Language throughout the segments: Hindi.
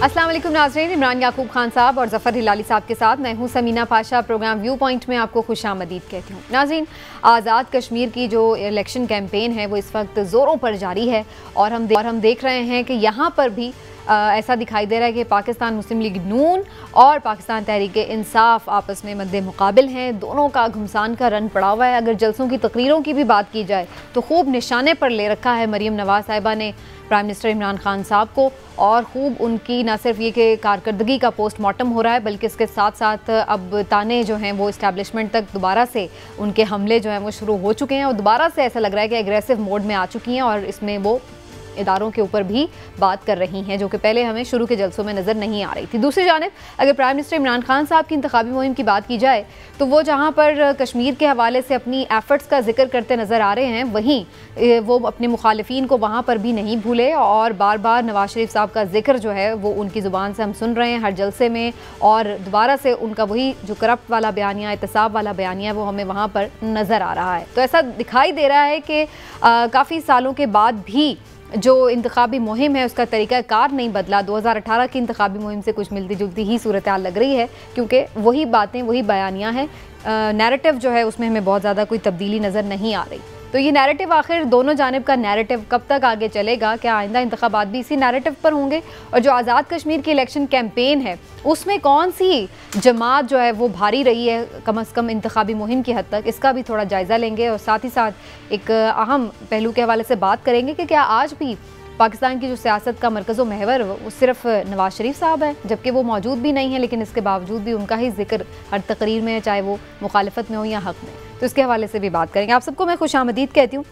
अस्सलाम वालेकुम नाज़रीन, इमरान याकूब खान साहब और ज़फ़र हिलाली साहब के साथ मैं हूं Samina Pasha. Program view point में आपको खुशामदीद कहती हूं। नाज़रीन, आज़ाद कश्मीर की जो इलेक्शन कैंपेन है वो इस वक्त ज़ोरों पर जारी है और हम देख रहे हैं कि यहाँ पर भी ऐसा दिखाई दे रहा है कि पाकिस्तान मुस्लिम लीग नून और पाकिस्तान तहरीक इंसाफ आपस में मद्दे मुकाबिल हैं। दोनों का घुमसान का रन पड़ा हुआ है। अगर जलसों की तकरीरों की भी बात की जाए तो खूब निशाने पर ले रखा है मरीम नवाज साहिबा ने प्राइम मिनिस्टर इमरान खान साहब को, और खूब उनकी न सिर्फ ये कि कारकर्दगी का पोस्टमार्टम हो रहा है बल्कि इसके साथ साथ अब ताने जो हैं वो इस्टेब्लिशमेंट तक दोबारा से उनके हमले जो हैं वो शुरू हो चुके हैं और दोबारा से ऐसा लग रहा है कि एग्रेसिव मोड में आ चुकी हैं और इसमें वो इदारों के ऊपर भी बात कर रही हैं जो कि पहले हमें शुरू के जलसों में नज़र नहीं आ रही थी। दूसरी जानिब अगर प्राइम मिनिस्टर इमरान खान साहब की इंतखाबी मुहिम की बात की जाए तो वो जहाँ पर कश्मीर के हवाले से अपनी एफर्ट्स का जिक्र करते नज़र आ रहे हैं, वहीं वो अपने मुखालिफिन को वहाँ पर भी नहीं भूले और बार बार नवाज शरीफ साहब का जिक्र जो है वो उनकी ज़ुबान से हम सुन रहे हैं हर जलसे में, और दोबारा से उनका वही जो करप्ट वाला बयानिया, एहतसाब वाला बयानिया वो हमें वहाँ पर नज़र आ रहा है। तो ऐसा दिखाई दे रहा है कि काफ़ी सालों के बाद भी जो इंतखाबी मुहिम है उसका तरीका कार नहीं बदला। 2018 की इंतखाबी मुहिम से कुछ मिलती जुलती ही सूरत हाल लग रही है क्योंकि वही बातें वही बयानियाँ हैं। नैरेटिव जो है उसमें हमें बहुत ज़्यादा कोई तब्दीली नज़र नहीं आ रही। तो ये नैरेटिव आखिर दोनों जानिब का नैरेटिव कब तक आगे चलेगा? क्या आइंदा इंतखाबात भी इसी नैरेटिव पर होंगे? और जो आज़ाद कश्मीर की इलेक्शन कैंपेन है उसमें कौन सी जमात जो है वो भारी रही है कम अज़ कम इंतखाबी मुहिम की हद तक, इसका भी थोड़ा जायज़ा लेंगे और साथ ही साथ एक अहम पहलू के हवाले से बात करेंगे कि क्या आज भी पाकिस्तान की जो सियासत का मरकज़ व महवर वो सिर्फ नवाज शरीफ साहब है, जबकि वो मौजूद भी नहीं है लेकिन इसके बावजूद भी उनका ही जिक्र हर तकरीर में, चाहे वो मुखालफत में हो या हक़ में। तो इसके हवाले से भी बात करेंगे। आप सबको मैं खुशामदीद कहती हूँ।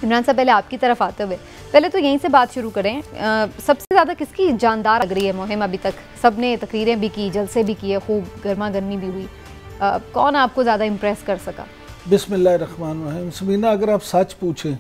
इमरान साहब, पहले आपकी तरफ आते हुए पहले तो यहीं से बात शुरू करें। सबसे ज़्यादा किसकी जानदार लग रही है मुहिम? अभी तक सब ने तकरीरें भी की, जलसे भी किए, खूब गर्मा गर्मी भी हुई, कौन आपको ज़्यादा इम्प्रेस कर सका? बिस्मिल्लाहिर्रहमानिर्रहीम। समीना, अगर आप सच पूछें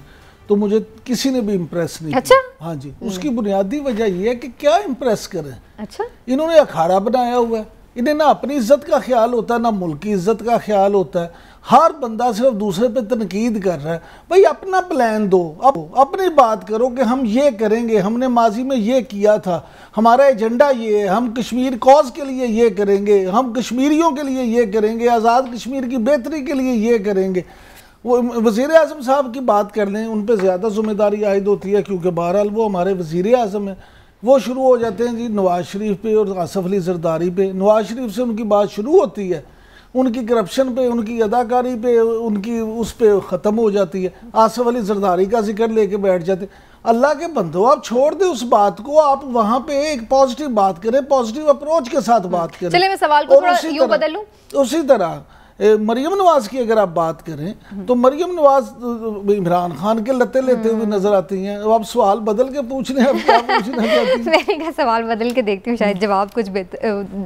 तो मुझे किसी ने भी इम्प्रेस नहीं अच्छा? किया। हाँ जी, उसकी बुनियादी वजह यह है कि क्या इम्प्रेस करें। अच्छा, इन्होंने अखाड़ा बनाया हुआ है, इन्हें ना अपनी इज्जत का ख्याल होता है ना मुल्क की इज्जत का ख्याल होता है। हर बंदा सिर्फ दूसरे पे तनकीद कर रहा है। भाई अपना प्लान दो, अब अपनी बात करो कि हम ये करेंगे, हमने माजी में ये किया था, हमारा एजेंडा ये है, हम कश्मीर कॉज के लिए ये करेंगे, हम कश्मीरियों के लिए ये करेंगे, आज़ाद कश्मीर की बेहतरी के लिए ये करेंगे। वो वज़ीर आज़म साहब की बात कर लें, उन पर ज़्यादा ज़िम्मेदारी आयद होती है क्योंकि बहरहाल वो हमारे वज़ीर आज़म हैं। वो शुरू हो जाते हैं जी नवाज़ शरीफ पे और आसफ़ अली ज़रदारी पे। नवाज़ शरीफ से उनकी बात शुरू होती है, उनकी करप्शन पे, उनकी अदाकारी पे, उनकी उस पे ख़त्म हो जाती है। आसफ़ अली ज़रदारी का जिक्र लेके बैठ जाते। अल्लाह के बंदो, आप छोड़ दें उस बात को, आप वहाँ पे एक पॉजिटिव बात करें, पॉजिटिव अप्रोच के साथ बात करें। चलिए मैं सवाल को थोड़ा यूं बदल लूं। उसी तरह मरियम नवाज की अगर आप बात करें तो मरियम नवाज इमरान खान के लते लेते हुए नजर आती हैं। अब आप सवाल बदल के पूछ रहे हैं, अब क्या पूछना चाहती हैं? मैंने सवाल बदल के देखती हूँ, शायद जवाब कुछ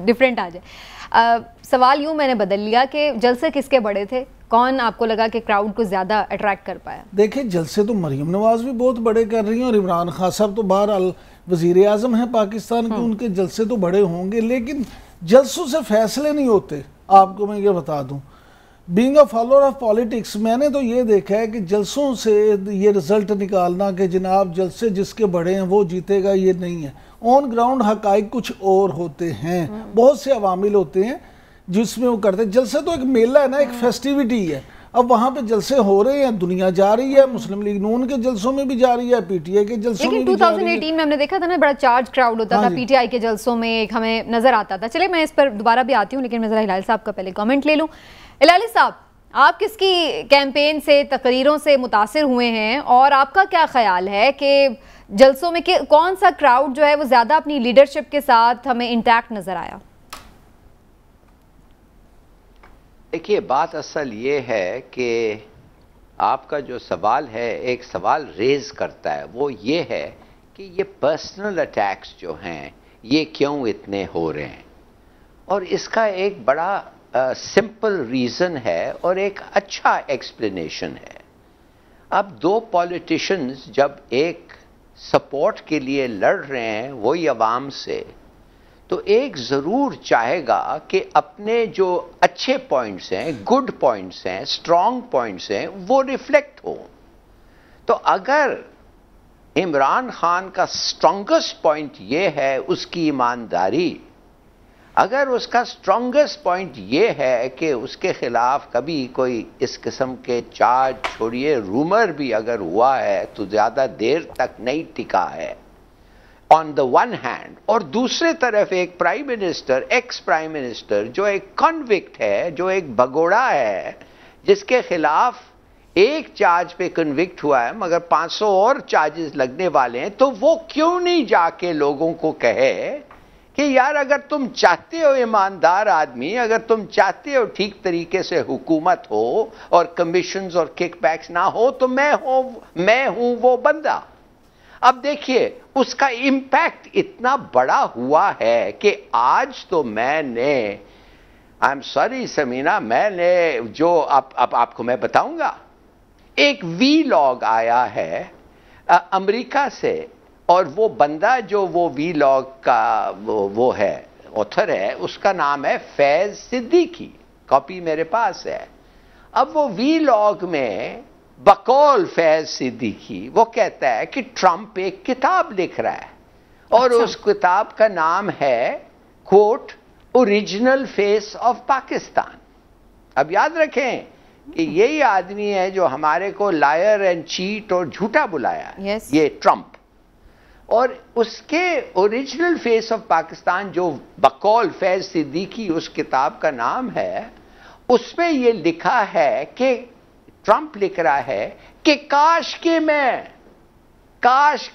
डिफरेंट आ जाए। सवाल यूं मैंने बदल लिया कि जलसे किसके बड़े थे? कौन आपको लगा कि क्राउड को ज़्यादा अट्रैक्ट कर पाया? देखिए, जलसे तो मरियम नवाज भी बहुत बड़े कर रही हैं और इमरान खान साहब तो बहरहाल वज़ीर आज़म हैं पाकिस्तान के, उनके जलसे तो बड़े होंगे लेकिन जलसों से फैसले नहीं होते। आपको मैं ये बता दूं, being a follower of politics, मैंने तो ये देखा है कि जलसों से ये रिजल्ट निकालना कि जनाब जलसे जिसके बड़े हैं वो जीतेगा, ये नहीं है। ऑन ग्राउंड हकाइक कुछ और होते हैं, बहुत से अवामिल होते हैं जिसमें वो करते हैं। जलसे तो एक मेला है ना, एक फेस्टिविटी है। अब वहाँ पे जलसे हो रहे हैं, दुनिया जा रही है, मुस्लिम लीग नून के जलसों में भी जा रही है, पीटीआई के जलसों में भी जा रही है। 2018 में हमने देखा था ना, बड़ा चार्ज क्राउड होता था पीटीआई के जलसों में, एक हमें नजर आता था। चलिए मैं इस पर दोबारा भी आती हूँ लेकिन मैं जरा हिलाल साहब का पहले कमेंट ले लूँ। हिलाली साहब, आप किसकी कैंपेन से, तकरीरों से मुतासिर हुए हैं और आपका क्या ख्याल है कि जलसों में कौन सा क्राउड जो है वो ज़्यादा अपनी लीडरशिप के साथ हमें इंटैक्ट नज़र आया? देखिए, बात असल ये है कि आपका जो सवाल है एक सवाल रेज करता है, वो ये है कि ये पर्सनल अटैक्स जो हैं ये क्यों इतने हो रहे हैं, और इसका एक बड़ा सिंपल रीज़न है और एक अच्छा एक्सप्लेनेशन है। अब दो पॉलिटिशियंस जब एक सपोर्ट के लिए लड़ रहे हैं वही अवाम से, तो एक ज़रूर चाहेगा कि अपने जो अच्छे पॉइंट्स हैं, गुड पॉइंट्स हैं, स्ट्रॉन्ग पॉइंट्स हैं, वो रिफ्लेक्ट हो। तो अगर इमरान खान का स्ट्रॉन्गेस्ट पॉइंट ये है उसकी ईमानदारी। अगर उसका स्ट्रॉन्गेस्ट पॉइंट ये है कि उसके खिलाफ कभी कोई इस किस्म के चार्ज, छोड़िए रूमर भी अगर हुआ है तो ज्यादा देर तक नहीं टिका है ऑन द वन हैंड, और दूसरी तरफ एक prime minister, ex prime minister जो एक कन्विक्ट है, जो एक भगोड़ा है, जिसके खिलाफ एक चार्ज पे कन्विक्ट हुआ है मगर 500 और चार्जेस लगने वाले हैं, तो वो क्यों नहीं जाके लोगों को कहे कि यार अगर तुम चाहते हो ईमानदार आदमी, अगर तुम चाहते हो ठीक तरीके से हुकूमत हो और कमीशंस और किकबैक्स ना हो, तो मैं हूं वो बंदा। अब देखिए उसका इंपैक्ट इतना बड़ा हुआ है कि आज तो मैंने, आई एम सॉरी समीना, मैंने जो आपको मैं बताऊंगा, एक वीलॉग आया है अमेरिका से, और वो बंदा जो वो वीलॉग का वो है, ऑथर है, उसका नाम है फैज सिद्दीकी, कॉपी मेरे पास है। अब वो वीलॉग में बकौल फैज सिद्दीकी वो कहता है कि ट्रंप एक किताब लिख रहा है और उस किताब का नाम है quote original face of Pakistan. अब याद रखें कि यही आदमी है जो हमारे को लायर एंड चीट और झूठा बुलाया, ये ट्रंप। और उसके ओरिजिनल फेस ऑफ पाकिस्तान जो बकौल फैज सिद्दीकी उस किताब का नाम है, उसमें ये लिखा है कि ट्रंप लिख रहा है कि काश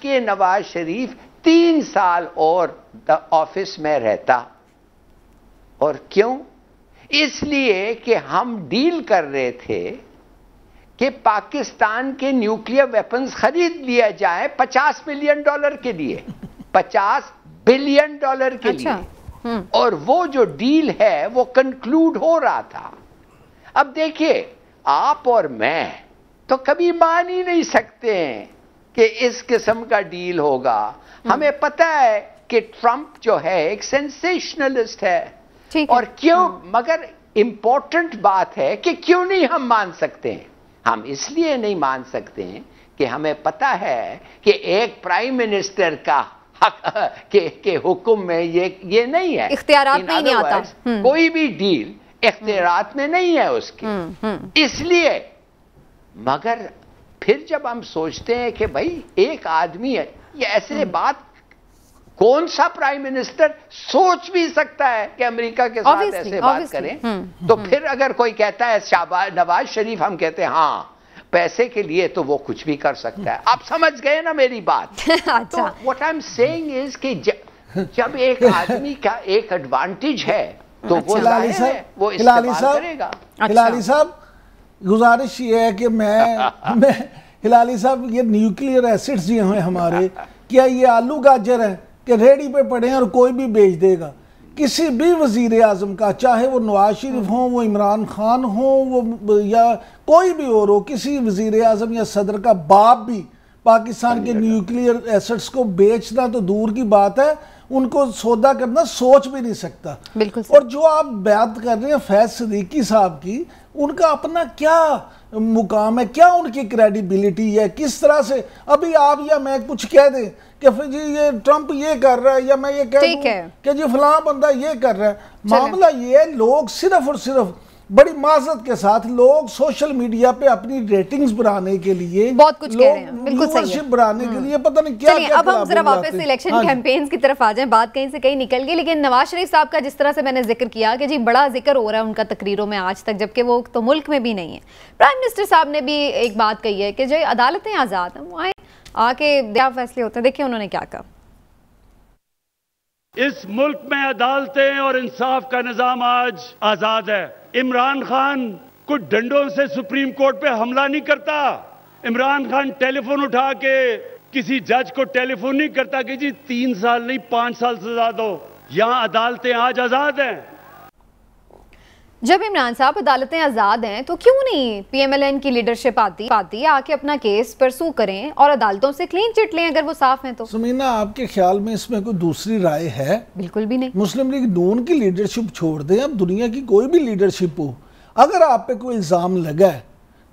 के नवाज शरीफ 3 साल और ऑफिस में रहता। और क्यों? इसलिए कि हम डील कर रहे थे कि पाकिस्तान के न्यूक्लियर वेपन्स खरीद लिया जाए $50 बिलियन के लिए, $50 बिलियन के लिए, और वो जो डील है वो कंक्लूड हो रहा था। अब देखिए आप और मैं तो कभी मान ही नहीं सकते हैं कि इस किस्म का डील होगा। हमें पता है कि ट्रंप जो है एक सेंसेशनलिस्ट है, और क्यों, मगर इंपॉर्टेंट बात है कि क्यों नहीं हम मान सकते हैं। हम इसलिए नहीं मान सकते हैं कि हमें पता है कि एक प्राइम मिनिस्टर का हक के हुक्म में ये नहीं है, इख्तियारात में नहीं आता। कोई भी डील इख्तियारात में नहीं है उसकी। इसलिए मगर फिर जब हम सोचते हैं कि भाई एक आदमी है, ये ऐसे बात कौन सा प्राइम मिनिस्टर सोच भी सकता है कि अमेरिका के साथ ऐसे बात करें। तो फिर अगर कोई कहता है नवाज शरीफ, हम कहते हैं हाँ पैसे के लिए तो वो कुछ भी कर सकता है। आप समझ गए ना मेरी बात? अच्छा। तो what I am saying is कि जब एक आदमी का एक एडवांटेज है तो वो वो इस्तेमाल करेगा। हिलाली साहब, गुजारिश ये है कि मैं हिलाली साहब, ये न्यूक्लियर एसिड्स जो हैं हमारे, क्या ये आलू गाजर है कि रेडी पे पड़े हैं और कोई भी बेच देगा? किसी भी वजीर आजम का, चाहे वो नवाज शरीफ हो, वो इमरान खान हो, वो या कोई भी और हो, किसी वजीर आजम या सदर का बाप भी पाकिस्तान के न्यूक्लियर एसेट्स को बेचना तो दूर की बात है, उनको सौदा करना सोच भी नहीं सकता। बिल्कुल। और जो आप बात कर रहे हैं फैज सिद्दीकी साहब की, उनका अपना क्या मुकाम है, क्या उनकी क्रेडिबिलिटी है, किस तरह से अभी आप या मैं कुछ कह दें कि फिर जी ये ट्रंप ये कर रहा है, या मैं ये कह दूं कि जी फलां बंदा ये कर रहा है। मामला ये है, लोग सिर्फ और सिर्फ बड़ी माजरत के साथ लोग सोशल मीडिया पे अपनी रेटिंग्स बढ़ाने के लिए बहुत कुछ कह रहे हैं, बिल्कुल सही है, बढ़ाने के लिए पता नहीं क्या। अब हम जरा वापस इलेक्शन कैंपेन्स की तरफ आ जाएं। बात कहीं से कहीं निकल गई, लेकिन नवाज शरीफ साहब का जिस तरह से मैंने जिक्र किया कि जी बड़ा जिक्र हो रहा है उनका तकरीरों में आज तक, जबकि वो तो मुल्क में भी नहीं है। प्राइम मिनिस्टर साहब ने भी एक बात कही है कि जो अदालतें आज़ाद हैं, वहाँ आके क्या फैसले होते हैं। देखिए उन्होंने क्या कहा। इस मुल्क में अदालतें और इंसाफ का निजाम आज आजाद है। इमरान खान कुछ डंडों से सुप्रीम कोर्ट पे हमला नहीं करता। इमरान खान टेलीफोन उठा के किसी जज को टेलीफोन नहीं करता कि जी 3 साल नहीं 5 साल सजा दो। यहां अदालतें आज आजाद हैं। जब इमरान साहब अदालतें आज़ाद हैं तो क्यों नहीं PMLN की लीडरशिप आती आके अपना केस परसू करें और अदालतों से क्लीन चिट लें अगर वो साफ हैं तो। सुमीना, आपके ख्याल में इसमें कोई दूसरी राय है? बिल्कुल भी नहीं। मुस्लिम लीग नून की लीडरशिप छोड़ दें, अब दुनिया की कोई भी लीडरशिप हो, अगर आप पे कोई इल्ज़ाम लगा है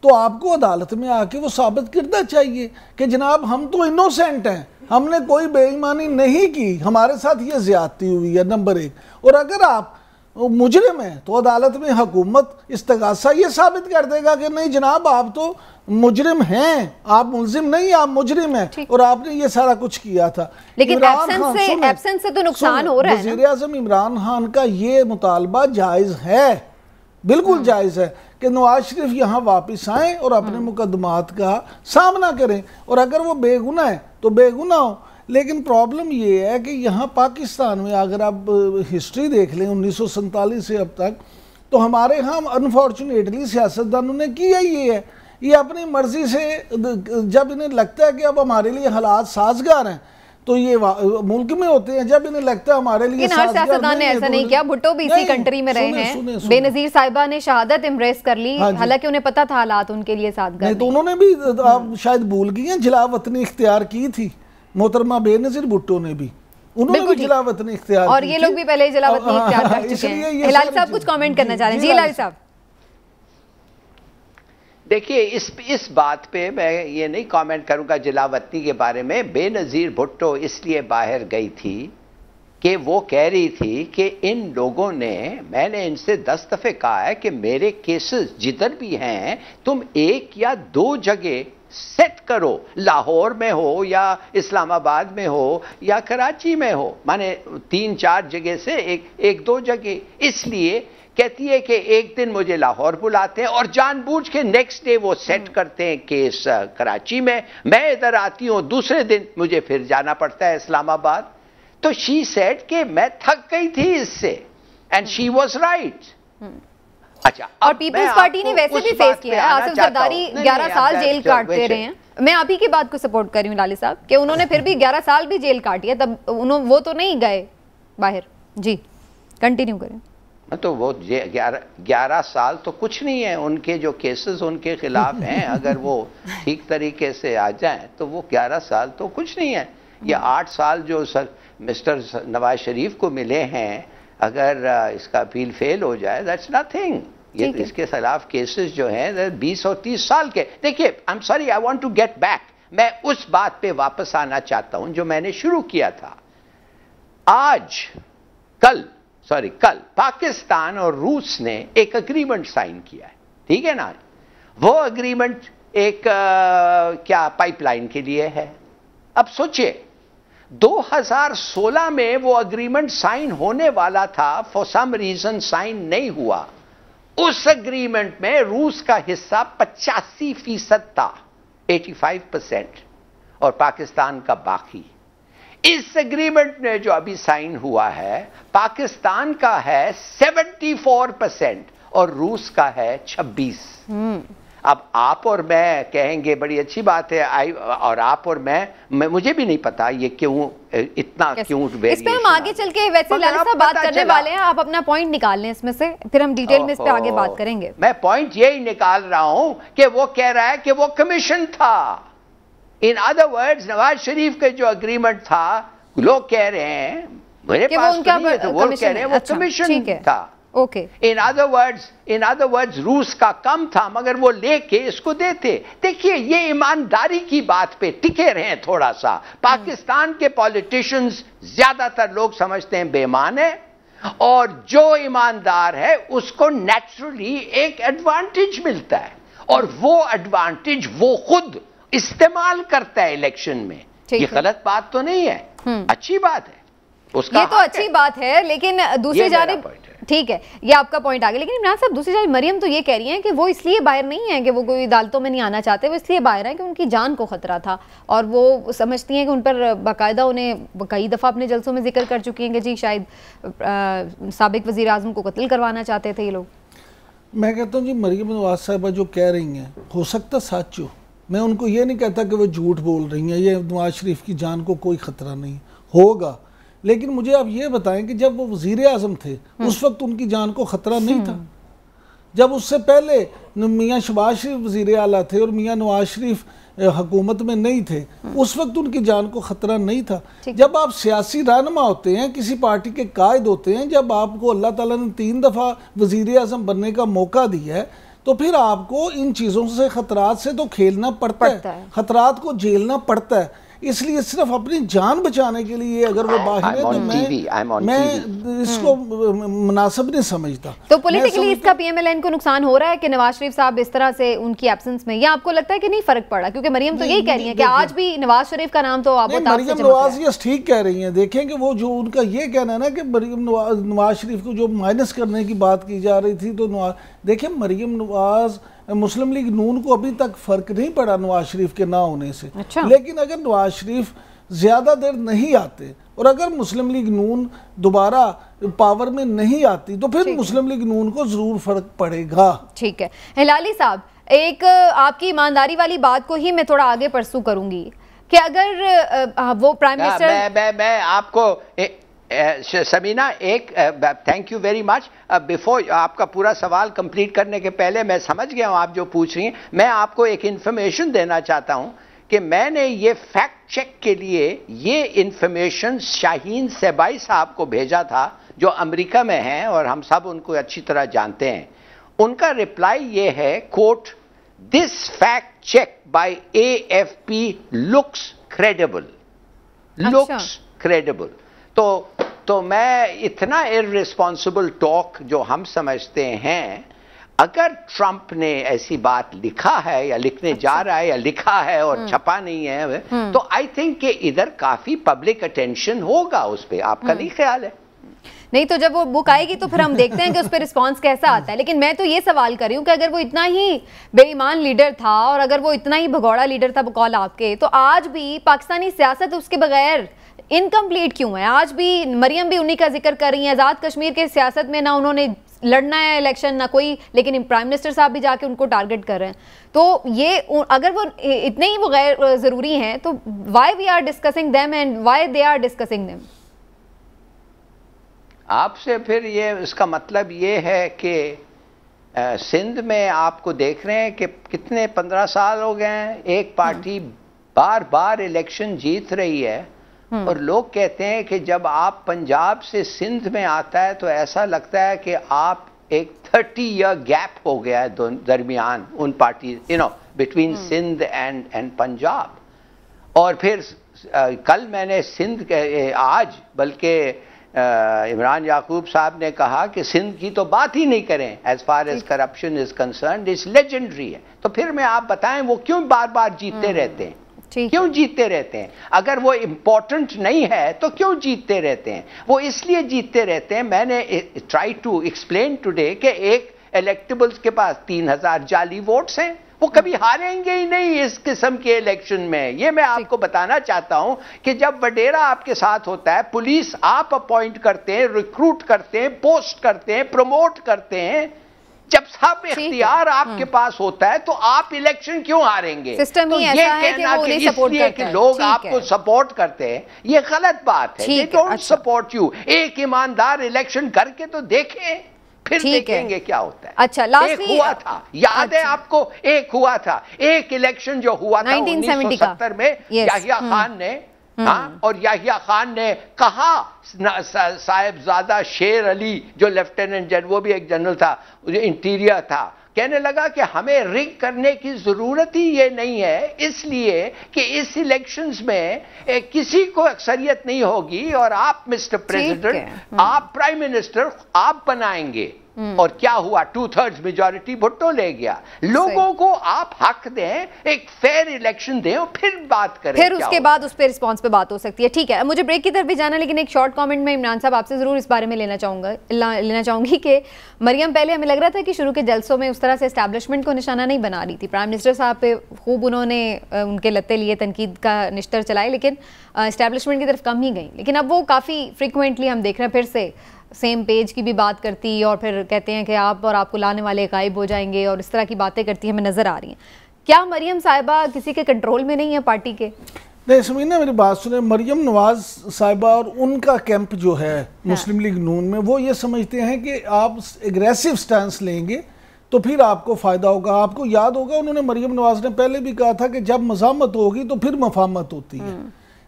तो आपको अदालत में आके वो साबित करना चाहिए कि जनाब हम तो इनोसेंट हैं, हमने कोई बेईमानी नहीं की, हमारे साथ ये ज्यादती हुई है, नंबर 1। और अगर आप मुजरिम है तो अदालत में हुकूमत इस्तगासा ये साबित कर देगा कि नहीं जनाब आप तो मुजरिम हैं, आप मुलजिम नहीं, आप मुजरिम हैं और आपने ये सारा कुछ किया था। लेकिन एब्सेंस से तो नुकसान हो रहा है। वज़ीर आज़म इमरान खान का ये मुतालबा जायज़ है, बिल्कुल जायज़ है कि नवाज शरीफ यहाँ वापस आएँ और अपने मुकदमात का सामना करें, और अगर वो बेगुनाह है तो बेगुनाह हो। लेकिन प्रॉब्लम ये है कि यहाँ पाकिस्तान में अगर आप हिस्ट्री देख लें 1947 से अब तक, तो हमारे यहाँ अनफॉर्चुनेटली सियासतदानों ने किया ये है, ये अपनी मर्जी से जब इन्हें लगता है कि अब हमारे लिए हालात साजगार हैं तो ये मुल्क में होते हैं, जब इन्हें लगता है हमारे लिए हर सियासतदान ने ऐसा नहीं किया। भुट्टो भी इसी कंट्री में रहे हैं, बेनजीर साहिबा ने शहादत इम्प्रेस कर ली, हालांकि उन्हें पता था हालात उनके लिए साजगार नहीं, तो उन्होंने भी आप शायद भूल गई हैं जिला वतनी इख्तियार की थी मोहतरमा बेनजीर भुट्टो ने भी, उन्होंने भी जिला वतनी इख्तियार, और ये लोग भी पहले जिला वतनी इख्तियार कर चुके हैं। हिलाल साहब कुछ कमेंट करना चाह रहे हैं? जी हिलाल साहब। देखिए इस बात पे मैं ये नहीं कमेंट करूंगा जिला वतनी के बारे में। बेनजीर भुट्टो इसलिए बाहर गई थी कि वो कह रही थी कि इन लोगों ने, मैंने इनसे 10 दफे कहा है कि मेरे केसेस जिधर भी हैं तुम 1 या 2 जगह सेट करो, लाहौर में हो या इस्लामाबाद में हो या कराची में हो, माने 3-4 जगह से एक 2 जगह। इसलिए कहती है कि एक दिन मुझे लाहौर बुलाते हैं और जानबूझ के नेक्स्ट डे वो सेट करते हैं केस कराची में, मैं इधर आती हूं, दूसरे दिन मुझे फिर जाना पड़ता है इस्लामाबाद। तो शी सेड कि मैं थक गई थी इससे, एंड शी वाज राइट। अच्छा, और पीपल्स पार्टी ने वैसे भी फेस किया है, आसिफ जरदारी 11 साल जेल काटते रहे हैं। मैं आप ही की बात को सपोर्ट कर रही हूँ लाली साहब कि उन्होंने फिर भी 11 साल भी जेल काटी है, तब वो तो नहीं गए बाहर। जी कंटिन्यू करें। तो वो 11 साल तो कुछ नहीं है, उनके जो केसेस उनके खिलाफ हैं अगर वो ठीक तरीके से आ जाएं तो वो 11 साल तो कुछ नहीं है। ये 8 साल जो मिस्टर नवाज शरीफ को मिले हैं, अगर इसका अपील फेल हो जाए दैट्स नथिंग। ये इसके खिलाफ केसेस जो हैं 20 और 30 साल के। देखिए I am sorry, I want to get back, मैं उस बात पे वापस आना चाहता हूं जो मैंने शुरू किया था। कल पाकिस्तान और रूस ने एक एग्रीमेंट साइन किया है, ठीक है ना। वो एग्रीमेंट एक क्या पाइपलाइन के लिए है। अब सोचिए 2016 में वो एग्रीमेंट साइन होने वाला था, फॉर सम रीजन साइन नहीं हुआ। उस एग्रीमेंट में रूस का हिस्सा 85% था, 85%, और पाकिस्तान का बाकी। इस एग्रीमेंट में जो अभी साइन हुआ है, पाकिस्तान का है 74% और रूस का है 26%। अब आप और मैं कहेंगे बड़ी अच्छी बात है, और आप और मैं मुझे भी नहीं पता ये क्यों इतना क्यों इस पे हम आगे चल के वैसे लाली साहब बात करने वाले हैं। आप अपना पॉइंट निकाल लें इसमें से, फिर हम डिटेल में इस पे आगे बात करेंगे। मैं पॉइंट यही निकाल रहा हूं कि वो कह रहा है कि वो कमीशन था। In other words Nawaz Sharif के जो एग्रीमेंट था, लोग कह रहे हैं मेरे पास तो नहीं है, तो वो कह रहे हैं वो कमीशन था। ओके, इन अदर वर्ड्स रूस का कम था मगर वो लेके इसको देते। देखिए ये ईमानदारी की बात पे टिके रहे थोड़ा सा। पाकिस्तान के पॉलिटिशियंस ज्यादातर लोग समझते हैं बेईमान है, और जो ईमानदार है उसको नेचुरली एक एडवांटेज मिलता है, और वो एडवांटेज वो खुद इस्तेमाल करता है इलेक्शन में। ये गलत बात तो नहीं है, अच्छी बात है, उसका ये तो अच्छी बात है। लेकिन दूसरी जानिब ठीक है, ये आपका पॉइंट आ गया, लेकिन इमरान साहब दूसरी जानिब मरियम तो ये कह रही हैं कि वो इसलिए बाहर नहीं है कि वो कोई अदालतों में नहीं आना चाहते, वो इसलिए बाहर है कि उनकी जान को खतरा था, और वो समझती हैं कि उन पर बाकायदा उन्हें कई दफ़ा अपने जलसों में जिक्र कर चुकी हैं कि जी शायद साबिक वज़ीर आज़म को कत्ल करवाना चाहते थे ये लोग। मैं कहता हूँ जी मरियम नवाज साहिबा जो कह रही हैं हो सकता सच हो, मैं उनको ये नहीं कहता कि वो झूठ बोल रही हैं, ये नवाज शरीफ की जान को कोई ख़तरा नहीं होगा। लेकिन मुझे आप ये बताएं कि जब वो वज़ीर आज़म थे उस वक्त उनकी जान को ख़तरा नहीं था। जब उससे पहले मियाँ शहबाज शरीफ वज़ीर आला थे और मियाँ नवाज शरीफ हुकूमत में नहीं थे, उस वक्त उनकी जान को ख़तरा नहीं था। जब आप सियासी रहनुमा होते हैं, किसी पार्टी के कायद होते हैं, जब आपको अल्लाह ताला ने 3 दफ़ा वज़ीर आज़म बनने का मौका दिया है, तो फिर आपको इन चीज़ों से, खतरात से तो खेलना पड़ता है, खतरात को झेलना पड़ता है। इसलिए सिर्फ अपनी जान बचाने के लिए अगर वो बाहर है तो मैं इसको मुनासिब नहीं समझता। तो पॉलिटिकली इसका पीएमएलएन को नुकसान हो रहा है कि नवाज शरीफ साहब इस तरह से उनकी एब्सेंस में, या आपको लगता है कि नहीं फर्क पड़ा? क्योंकि मरियम तो यही कह रही है कि आज भी नवाज शरीफ का नाम तो मरियम नवाज ये ठीक कह रही हैं। देखें कि वो जो उनका ये कहना है ना कि मरियम नवाज शरीफ को जो माइनस करने की बात की जा रही थी, तो देखिए मरियम नवाज, मुस्लिम लीग नून को अभी तक फर्क नहीं पड़ा नवाज शरीफ के ना होने से। अच्छा। लेकिन अगर नवाज शरीफ ज्यादा देर नहीं आते और अगर मुस्लिम लीग नून दोबारा पावर में नहीं आती तो फिर मुस्लिम लीग नून को जरूर फर्क पड़ेगा। ठीक है हिलाली साहब, एक आपकी ईमानदारी वाली बात को ही मैं थोड़ा आगे परसू करूंगी कि अगर वो प्राइम मिनिस्टर, मैं आपको समीना एक thank you very much. Before आपका पूरा सवाल कंप्लीट करने के पहले, मैं समझ गया हूं आप जो पूछ रही हैं, मैं आपको एक इंफॉर्मेशन देना चाहता हूं कि मैंने ये फैक्ट चेक के लिए ये इंफॉर्मेशन शाहीन सेबाई साहब को भेजा था जो अमेरिका में हैं और हम सब उनको अच्छी तरह जानते हैं। उनका रिप्लाई ये है, quote, this fact check by AFP looks credible, looks credible. तो मैं इतना इररिस्पॉन्सिबल टॉक जो हम समझते हैं, अगर ट्रंप ने ऐसी बात लिखा है या लिखने जा रहा है या लिखा है और छपा नहीं है, तो आई थिंक कि इधर काफी पब्लिक अटेंशन होगा उस पर। आपका नहीं ख्याल है? नहीं तो जब वो बुक आएगी तो फिर हम देखते हैं कि उस पर रिस्पॉन्स कैसा आता है। लेकिन मैं तो ये सवाल कर रही हूँ कि अगर वो इतना ही बेईमान लीडर था और अगर वो इतना ही भगौड़ा लीडर था बकौल आपके, तो आज भी पाकिस्तानी सियासत उसके बगैर इनकम्प्लीट क्यों है? आज भी मरियम भी उन्हीं का जिक्र कर रही है, आज़ाद कश्मीर के सियासत में ना उन्होंने लड़ना है इलेक्शन ना कोई, लेकिन प्राइम मिनिस्टर साहब भी जाके उनको टारगेट कर रहे हैं। तो ये अगर वो इतने ही वो गैर ज़रूरी हैं तो why we are discussing them and why they are discussing them? आपसे फिर ये इसका मतलब ये है कि सिंध में आपको देख रहे हैं कि कितने 15 साल हो गए हैं, एक पार्टी बार बार इलेक्शन जीत रही है और लोग कहते हैं कि जब आप पंजाब से सिंध में आता है तो ऐसा लगता है कि आप एक 30 ईयर गैप हो गया है दरमियान उन party, between Sindh and Punjab. और फिर कल मैंने सिंध आज बल्कि इमरान याकूब साहब ने कहा कि सिंध की तो बात ही नहीं करें, as far as corruption is concerned, it's legendary है। तो फिर मैं आप बताएं वो क्यों बार बार जीतते रहते हैं, क्यों जीतते रहते हैं? अगर वो इंपॉर्टेंट नहीं है तो क्यों जीतते रहते हैं? वो इसलिए जीतते रहते हैं, मैंने ट्राई टू एक्सप्लेन टुडे कि एक इलेक्टेबल्स के पास 3000 जाली वोट्स हैं, वो कभी हारेंगे ही नहीं इस किस्म के इलेक्शन में। ये मैं आपको बताना चाहता हूं कि जब वडेरा आपके साथ होता है, पुलिस आप अपॉइंट करते हैं, रिक्रूट करते हैं, पोस्ट करते हैं, प्रमोट करते हैं, जब सब इख्तियार आपके पास होता है तो आप इलेक्शन क्यों हारेंगे? सिस्टम तो ही ये ऐसा है कहना कि कि इसलिए कि लोग आपको सपोर्ट करते हैं, ये गलत बात है। They don't support you. एक ईमानदार इलेक्शन करके तो देखें, फिर देखेंगे क्या होता है। अच्छा, एक हुआ था, याद है आपको? एक हुआ था, एक इलेक्शन जो हुआ था 1970 में, याहिया खान ने, और याहिया खान ने कहा, साहिबजादा शेर अली जो लेफ्टिनेंट जनरल, वो भी एक जनरल था, इंटीरियर था, कहने लगा कि हमें रिग करने की जरूरत ही ये नहीं है, इसलिए कि इस इलेक्शंस में किसी को अक्सरियत नहीं होगी और आप मिस्टर प्रेसिडेंट, आप प्राइम मिनिस्टर आप बनाएंगे। और क्या हुआ? 2/3 मेजॉरिटी भुट्टो ले गया। लोगों को आप हक दें, एक फेयर इलेक्शन दें और फिर बात करें, फिर उसके बाद उस पे रिस्पांस पे बात हो सकती है। ठीक है, मुझे ब्रेक की तरफ भी जाना, लेकिन एक शॉर्ट कमेंट में इमरान साहब आपसे जरूर इस बारे में लेना चाहूंगी कि मरियम, पहले हमें लग रहा था कि शुरू के जलसों में उस तरह से एस्टैब्लिशमेंट को निशाना नहीं बना रही थी, प्राइम मिनिस्टर साहब पे खूब उन्होंने उनके लत्ते लिए, तनकीद का निश्तर चलाए, लेकिन एस्टैब्लिशमेंट की तरफ कम ही गई। लेकिन अब वो काफ़ी फ्रिक्वेंटली हम देख रहे हैं फिर से सेम पेज की भी बात करती और फिर कहते हैं कि आप और आपको लाने वाले गायब हो जाएंगे और इस तरह की बातें करती हमें नज़र आ रही हैं। क्या मरियम साहिबा किसी के कंट्रोल में नहीं है पार्टी के? नहीं समीना, मेरी बात सुने, मरियम नवाज साहिबा और उनका कैंप जो है मुस्लिम लीग नून में, वो ये समझते हैं कि आप एग्रेसिव स्टैंस लेंगे तो फिर आपको फ़ायदा होगा। आपको याद होगा उन्होंने, मरियम नवाज ने पहले भी कहा था कि जब मज़ामत होगी तो फिर मफामत होती है।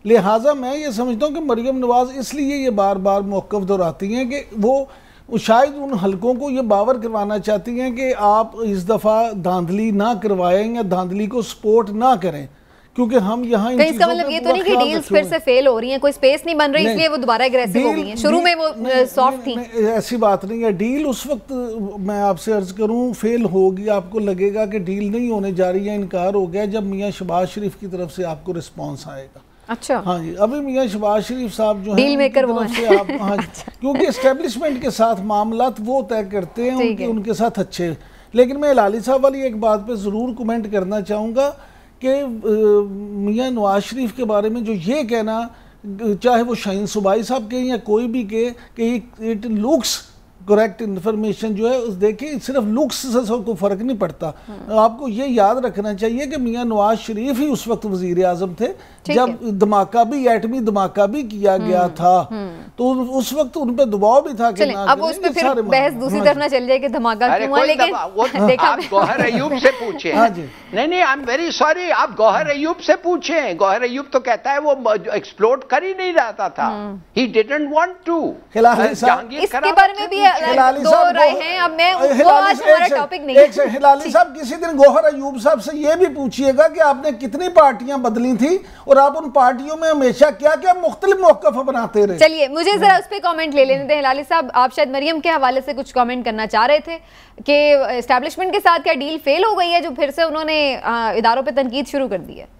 लिहाजा मैं ये समझता हूँ कि मरियम नवाज इसलिए ये बार बार मौक़िफ़ दोहराती हैं कि वो वो शायद उन हलकों को ये बावर करवाना चाहती हैं कि आप इस दफ़ा धांधली ना करवाएं या धांधली को सपोर्ट ना करें, क्योंकि हम यहाँ कहीं इसका मतलब ये तो नहीं कि डील्स फिर से फेल हो रही हैं, कोई स्पेस नहीं बन रही इसलिए वो दोबारा एग्रेसिव हो गई हैं, शुरू में वो सॉफ्ट थी। ऐसी बात नहीं है, डील उस वक्त मैं आपसे अर्ज करूं फेल होगी, आपको लगेगा कि डील नहीं होने जा रही है, इनकार हो गया, जब मियाँ शहबाज शरीफ की तरफ से आपको रिस्पॉन्स आएगा। अच्छा, हाँ जी, अभी मियाँ शहबाज शरीफ साहब जो डील मेकर वो हैं आप, हाँ क्योंकि एस्टेब्लिशमेंट के साथ मामलात वो तय करते हैं, उनके साथ अच्छे। लेकिन मैं हिलाली साहब वाली एक बात पे ज़रूर कमेंट करना चाहूँगा कि मियाँ नवाज शरीफ के बारे में जो ये कहना, चाहे वो शाहीन सुबाई साहब के या कोई भी के कि इट लुक्स करेक्ट इन्फॉर्मेशन जो है, देखिए सिर्फ लुक्स से कोई फ़र्क नहीं पड़ता। आपको ये याद रखना चाहिए कि मियाँ नवाज शरीफ ही उस वक्त वज़ीर आज़म थे जब धमाका भी, एटमी धमाका भी किया गया था, तो उस वक्त उन पे दबाव भी था कि अब उस पे फिर बहस दूसरी तरफ ना चल जाए कि धमाका क्यों हुआ, लेकिन आप गौहर अयूब से पूछे। नहीं, आई एम वेरी सॉरी, आप गौहर अयूब से पूछे। गौहर अयूब तो कहता है वो एक्सप्लोड कर ही नहीं रहता था, ही डिडंट वांट टू। इसके बारे में भी दो राय हैं। अब मैं वो आज हमारा टॉपिक नहीं है। हिलाली साहब किसी दिन गौहर अयूब साहब से ये भी पूछिएगा कि आपने कितनी पार्टियां बदली थी और आप उन पार्टियों में हमेशा क्या क्या मुख्तलिफ मौक़िफ़ बनाते रहे। चलिए मुझे जरा उस पर कमेंट ले लेने दें। हिलाली साहब, आप शायद मरियम के हवाले से कुछ कमेंट करना चाह रहे थे कि एस्टैब्लिशमेंट के साथ क्या डील फेल हो गई है जो फिर से उन्होंने इदारों पर तनकीद शुरू कर दी है।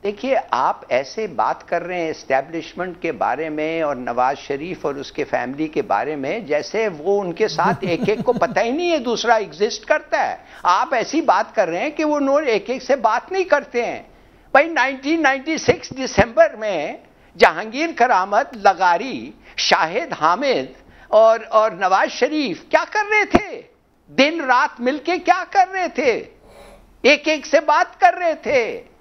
देखिए, आप ऐसे बात कर रहे हैं एस्टैब्लिशमेंट के बारे में और नवाज शरीफ और उसके फैमिली के बारे में जैसे वो उनके साथ एक एक को पता ही नहीं है दूसरा एग्जिस्ट करता है। आप ऐसी बात कर रहे हैं कि वो नोर एक एक से बात नहीं करते हैं। भाई 1996 दिसंबर में जहांगीर करामत, लगारी, शाहिद हामिद और नवाज शरीफ क्या कर रहे थे? दिन रात मिलके क्या कर रहे थे? एक एक से बात कर रहे थे।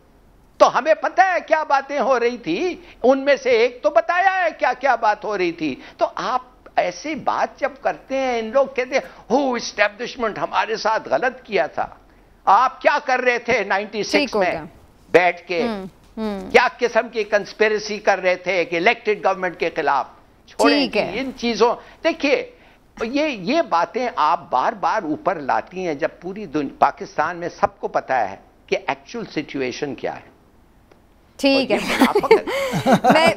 तो हमें पता है क्या बातें हो रही थी, उनमें से एक तो बताया है क्या क्या बात हो रही थी। तो आप ऐसी बात जब करते हैं, इन लोग कहते हैं हो एस्टैब्लिशमेंट हमारे साथ गलत किया था। आप क्या कर रहे थे 96 में बैठ के? क्या किस्म की कंस्पिरेसी कर रहे थे कि इलेक्टेड गवर्नमेंट के खिलाफ? छोड़ेंगे इन चीजों। देखिए ये बातें आप बार बार ऊपर लाती हैं जब पूरी पाकिस्तान में सबको पता है कि एक्चुअल सिचुएशन क्या है। ठीक है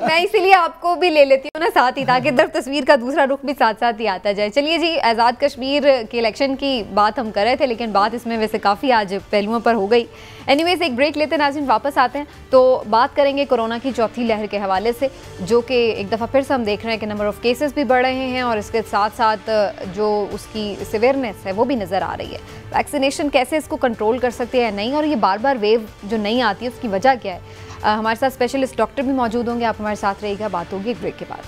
मैं इसीलिए आपको भी ले लेती हूँ ना साथ ही, ताकि दर तस्वीर का दूसरा रुख भी साथ साथ ही आता जाए। चलिए जी, आज़ाद कश्मीर के इलेक्शन की बात हम कर रहे थे, लेकिन बात इसमें वैसे काफ़ी आज पहलुओं पर हो गई। एनीवेज एक ब्रेक लेते हैं नाज़रीन, वापस आते हैं तो बात करेंगे कोरोना की चौथी लहर के हवाले से, जो कि एक दफ़ा फिर से हम देख रहे हैं कि नंबर ऑफ़ केसेस भी बढ़ रहे हैं और इसके साथ साथ जो उसकी सिवियरनेस है वो भी नज़र आ रही है। वैक्सीनेशन कैसे इसको कंट्रोल कर सकते हैं नहीं, और ये बार बार वेव जो नहीं आती है उसकी वजह क्या है। हमारे साथ स्पेशलिस्ट डॉक्टर भी मौजूद होंगे, आप हमारे साथ रहिएगा। बात होगी एक ब्रेक के बाद।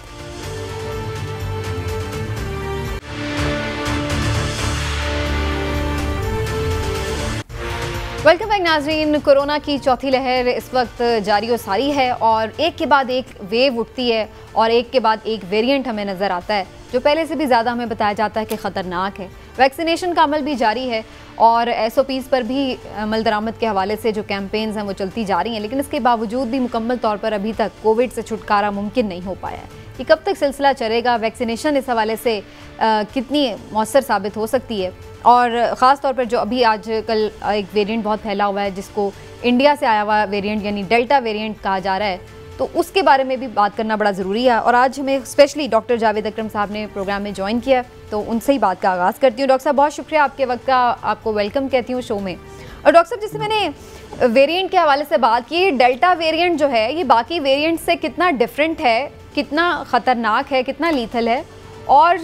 वेलकम बैक नाजरीन। कोरोना की चौथी लहर इस वक्त जारी और सारी है और एक के बाद एक वेव उठती है और एक के बाद एक वेरिएंट हमें नज़र आता है जो पहले से भी ज़्यादा हमें बताया जाता है कि ख़तरनाक है। वैक्सीनेशन का अमल भी जारी है और SOPs पर भी अमल दरामद के हवाले से जो कैंपेन्स हैं वो चलती जा रही हैं, लेकिन इसके बावजूद भी मुकम्मल तौर पर अभी तक कोविड से छुटकारा मुमकिन नहीं हो पाया है। कि कब तक सिलसिला चलेगा, वैक्सीनेशन इस हवाले से कितनी मौसर साबित हो सकती है, और ख़ास तौर पर जो अभी आज कल एक वेरिएंट बहुत फैला हुआ है जिसको इंडिया से आया हुआ वेरिएंट यानी डेल्टा वेरिएंट कहा जा रहा है, तो उसके बारे में भी बात करना बड़ा ज़रूरी है। और आज हमें स्पेशली डॉक्टर जावेद अकरम साहब ने प्रोग्राम में ज्वाइन किया, तो उनसे ही बात का आगाज़ करती हूँ। डॉक्टर साहब बहुत शुक्रिया आपके वक्त का, आपको वेलकम कहती हूँ शो में। और डॉक्टर साहब, जैसे मैंने वेरिएंट के हवाले से बात की, डेल्टा वेरिएंट जो है ये बाकी वेरिएंट से कितना डिफरेंट है, कितना ख़तरनाक है, कितना लीथल है, और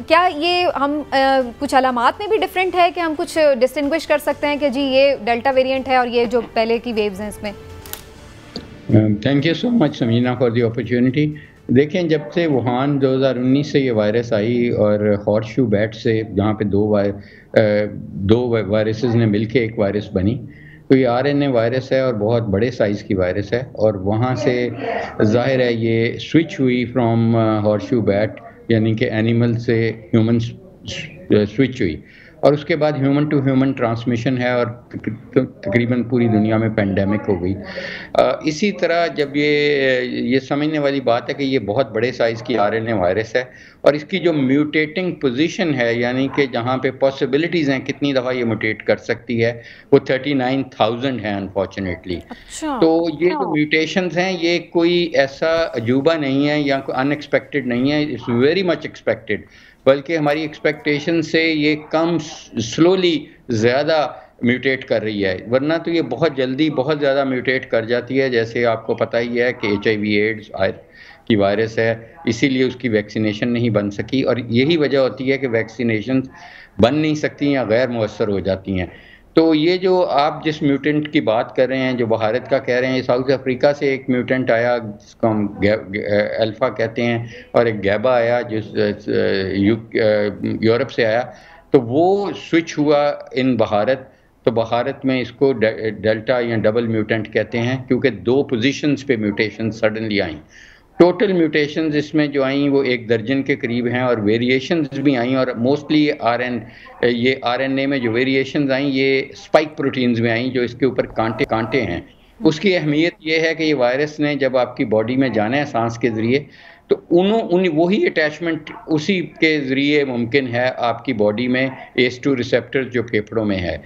क्या ये हम कुछ अलामात में भी डिफरेंट है कि हम कुछ डिस्टिंग्विश कर सकते हैं कि जी ये डेल्टा वेरिएंट है और ये जो पहले की वेव्स हैं इसमें? Thank you so much Samina for the opportunity. देखें, जब से वुहान 2019 से ये वायरस आई और हॉर्सशू बैट से जहाँ पे दो वायरसेस ने मिलके एक वायरस बनी, तो ये RNA वायरस है और बहुत बड़े साइज़ की वायरस है, और वहाँ से ज़ाहिर है ये स्विच हुई फ्रॉम हॉर्सशू बैट यानी कि एनिमल से ह्यूमन स्विच हुई। और उसके बाद ह्यूमन टू ह्यूमन ट्रांसमिशन है और तकरीबन पूरी दुनिया में पेंडेमिक हो गई। इसी तरह जब ये समझने वाली बात है कि ये बहुत बड़े साइज़ की आरएनए वायरस है और इसकी जो म्यूटेटिंग पोजीशन है, यानी कि जहाँ पे पॉसिबिलिटीज़ हैं कितनी दफ़ा ये म्यूटेट कर सकती है, वो 39,000 है अनफॉर्चुनेटली। तो ये जो म्यूटेशंस हैं ये कोई ऐसा अजूबा नहीं है या कोई अनएक्सपेक्टेड नहीं है, इट्स वेरी मच एक्सपेक्टेड, बल्कि हमारी एक्सपेक्टेशन से ये कम स्लोली ज़्यादा म्यूटेट कर रही है, वरना तो ये बहुत जल्दी बहुत ज़्यादा म्यूटेट कर जाती है। जैसे आपको पता ही है कि HIV एड्स की वायरस है, इसीलिए उसकी वैक्सीनेशन नहीं बन सकी और यही वजह होती है कि वैक्सीनेशन बन नहीं सकती या गैर मुअस्सर हो जाती हैं। तो ये जो आप जिस म्यूटेंट की बात कर रहे हैं, जो भारत का कह रहे हैं, साउथ अफ्रीका से एक म्यूटेंट आया जिसको हम अल्फ़ा कहते हैं और एक गैबा आया जिस यूरोप से आया, तो वो स्विच हुआ इन भारत। तो भारत में इसको डेल्टा या डबल म्यूटेंट कहते हैं क्योंकि 2 पोजीशंस पे mutation suddenly I. Total mutations इसमें जो आई वो 1 दर्जन के करीब हैं और वेरिएशंस भी आई, और मोस्टली ये आरएनए में जो वेरिएशंस आई ये स्पाइक प्रोटीन्स में आई जो इसके ऊपर कांटे हैं। उसकी अहमियत ये है कि ये वायरस ने जब आपकी बॉडी में जाना है सांस के ज़रिए, तो वही अटैचमेंट उसी के ज़रिए मुमकिन है आपकी बॉडी में ACE2 रिसेप्टर्स जो फेफड़ों में है।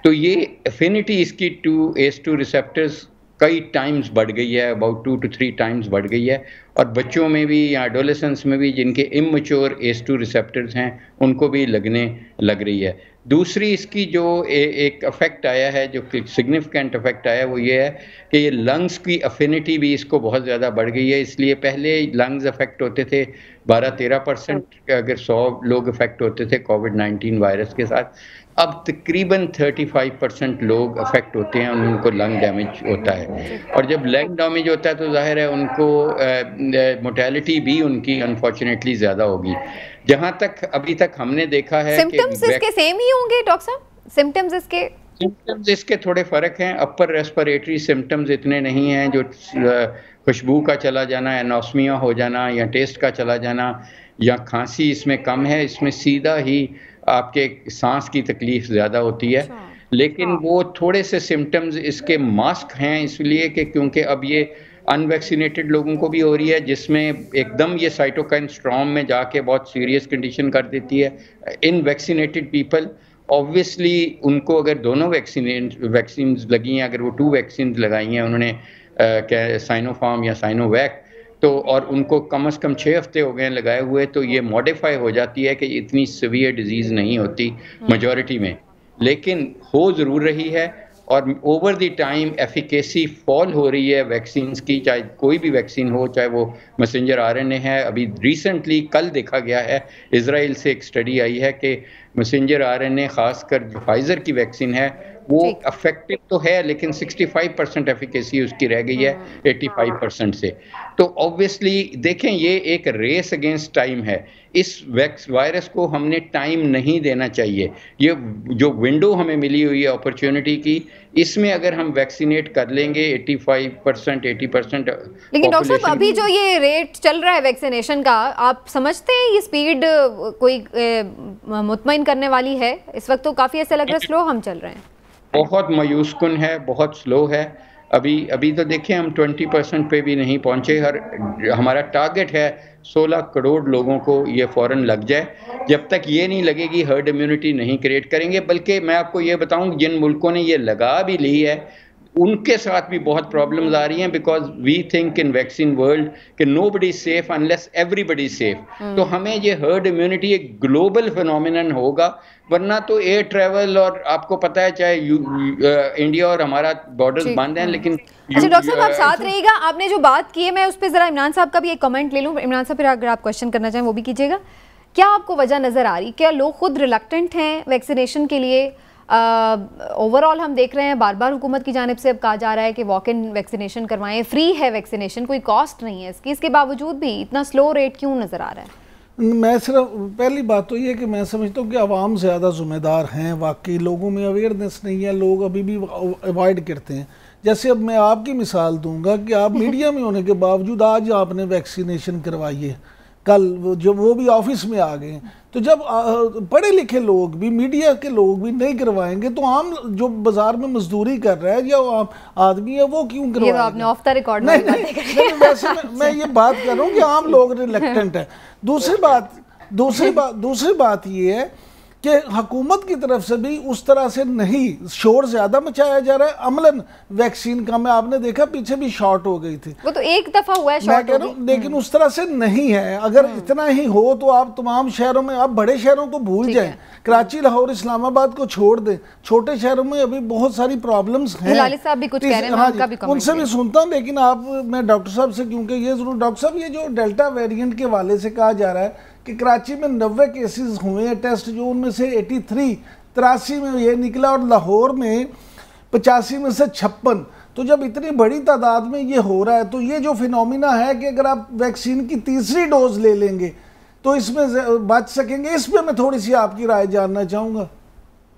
तो ये एफिनिटी इसकी ACE2 रिसेप्टर्स कई टाइम्स बढ़ गई है, अबाउट 2 to 3 टाइम्स बढ़ गई है, और बच्चों में भी या एडोलेसेंस में भी जिनके इमैच्योर ACE2 रिसेप्टर्स हैं उनको भी लग रही है। दूसरी इसकी जो एक इफेक्ट आया है, जो सिग्निफिकेंट इफेक्ट आया, वो ये है कि ये लंग्स की अफिनिटी भी इसको बहुत ज़्यादा बढ़ गई है। इसलिए पहले लंग्स अफेक्ट होते थे 12-13%, अगर 100 लोग अफेक्ट होते थे कोविड-19 वायरस के साथ, अब तकरीबन 35% लोग अफेक्ट होते हैं, उनको लंग डैमेज होता है। और जब लंग डैमेज होता है तो जाहिर है उनको मोर्टेलिटी भी उनकी अनफॉर्चुनेटली ज़्यादा होगी। जहाँ तक अभी तक हमने देखा है सिम्टम्स इसके सेम ही होंगे डॉक्टर साहब? सिम्टम्स इसके थोड़े फ़र्क हैं। अपर रेस्पिरेटरी सिम्टम्स इतने नहीं हैं, जो खुशबू का चला जाना, एनोस्मिया हो जाना या टेस्ट का चला जाना या खांसी इसमें कम है। इसमें सीधा ही आपके सांस की तकलीफ ज़्यादा होती है, लेकिन वो थोड़े से सिम्टम्स इसके मास्क हैं, इसलिए कि क्योंकि अब ये अनवैक्सीनेटेड लोगों को भी हो रही है, जिसमें एकदम ये साइटोकाइन स्टॉर्म में जाके बहुत सीरियस कंडीशन कर देती है। इन वैक्सीनेटेड पीपल ऑब्वियसली उनको अगर दोनों वैक्सीन लगी हैं, अगर वो 2 वैक्सीन लगाई हैं उन्होंने साइनोफार्म या साइनोवैक, तो और उनको कम से कम 6 हफ्ते हो गए लगाए हुए, तो ये मॉडिफाई हो जाती है कि इतनी सीवियर डिजीज़ नहीं होती मेजॉरिटी में, लेकिन हो ज़रूर रही है। और over the time efficacy fall हो रही है वैक्सीन्स की, चाहे कोई भी वैक्सीन हो, चाहे वो मैसेंजर आरएनए है। अभी रिसेंटली कल देखा गया है, इजराइल से एक स्टडी आई है कि मैसेंजर आरएनए खासकर जो फाइजर की वैक्सीन है वो इफेक्टिव तो है, लेकिन 65% एफिकेसी उसकी रह गई है 85% से। तो ऑब्वियसली देखें, ये एक रेस अगेंस्ट टाइम है। इस वायरस को हमने टाइम नहीं देना चाहिए। ये जो विंडो हमें मिली हुई है अपॉर्चुनिटी की, इसमें अगर हम वैक्सीनेट कर लेंगे 85% 80%। लेकिन डॉक्टर साहब, अभी जो ये रेट चल रहा है वैक्सीनेशन का, आप समझते हैं ये स्पीड कोई मुतमईन करने वाली है? इस वक्त तो काफ़ी ऐसा लग रहा है स्लो हम चल रहे हैं। बहुत मायूस कुन है, बहुत स्लो है। अभी तो देखें हम 20% पे भी नहीं पहुंचे। हमारा टारगेट है 16 करोड़ लोगों को ये फ़ौरन लग जाए। जब तक ये नहीं लगेगी हर्ड इम्यूनिटी नहीं क्रिएट करेंगे। बल्कि मैं आपको ये बताऊं, जिन मुल्कों ने ये लगा भी ली है उनके साथ भी बहुत प्रॉब्लम्स आ रही हैं, because we think in vaccine world कि nobody is safe unless everybody safe. तो हमें ये हर्ड इम्यूनिटी एक ग्लोबल फिनोमिनन होगा, वरना तो एयर ट्रैवल, और आपको पता है चाहे इंडिया और हमारा बॉर्डर्स बंद हैं, लेकिन अच्छा डॉक्टर साहब आप साथ रहिएगा। आपने जो बात की है, मैं उस पर जरा इमरान साहब का भी एक कमेंट ले लूँ। इमरान साहब, फिर अगर आप क्वेश्चन करना चाहें वो भी कीजिएगा। क्या आपको वजह नज़र आ रही, क्या लोग खुद रिलक्टेंट हैं वैक्सीनेशन के लिए? ओवरऑल हम देख रहे हैं बार बार हुकूमत की जानिब से अब कहा जा रहा है कि वॉक इन वैक्सीनेशन करवाएं, फ्री है वैक्सीनेशन, कोई कॉस्ट नहीं है इसकी, इसके बावजूद भी इतना स्लो रेट क्यों नज़र आ रहा है? मैं सिर्फ पहली बात तो ये कि मैं समझता हूँ कि आवाम ज़्यादा ज़िम्मेदार हैं। वाकई लोगों में अवेयरनेस नहीं है, लोग अभी भी अवॉइड करते हैं। जैसे अब मैं आपकी मिसाल दूंगा कि आप मीडिया में होने के बावजूद आज आपने वैक्सीनेशन करवाई है, कल जब वो भी ऑफिस में आ गए हैं, तो जब पढ़े लिखे लोग भी, मीडिया के लोग भी नहीं करवाएंगे तो आम जो बाजार में मजदूरी कर रहा है या आम आदमी है वो क्यों करवाएगा? आपने ऑफ द रिकॉर्ड नहीं, वैसे मैं ये बात कर रहा हूँ कि आम लोग रिलेक्टेंट है। दूसरी बात ये है कि हुकूमत की तरफ से भी उस तरह से नहीं, शोर ज्यादा मचाया जा रहा है। अमलन वैक्सीन का में आपने देखा पीछे भी शॉर्ट हो गई थी, वो तो एक दफा हुआ है शॉर्ट हो गई, लेकिन उस तरह से नहीं है। अगर इतना ही हो तो आप तमाम शहरों में, आप बड़े शहरों को भूल जाएं, कराची, लाहौर, इस्लामाबाद को छोड़ दें, छोटे शहरों में अभी बहुत सारी प्रॉब्लम्स हैं। हिलाली साहब भी कुछ कह रहे हैं, हाँ उनका भी कमेंट उनसे भी सुनता हूँ, लेकिन मैं डॉक्टर साहब से, क्योंकि ये जरूर डॉक्टर साहब, ये जो डेल्टा वेरिएंट के हवाले से कहा जा रहा है कि कराची में 90 केसेस हुए हैं टेस्ट, जो उनमें से 83 में ये निकला, और लाहौर में 85 में से 56। तो जब इतनी बड़ी तादाद में ये हो रहा है तो ये जो फिनोमिना है कि अगर आप वैक्सीन की तीसरी डोज ले लेंगे तो इसमें बच सकेंगे। इसमें मैं थोड़ी सी आपकी राय जानना चाहूँगा।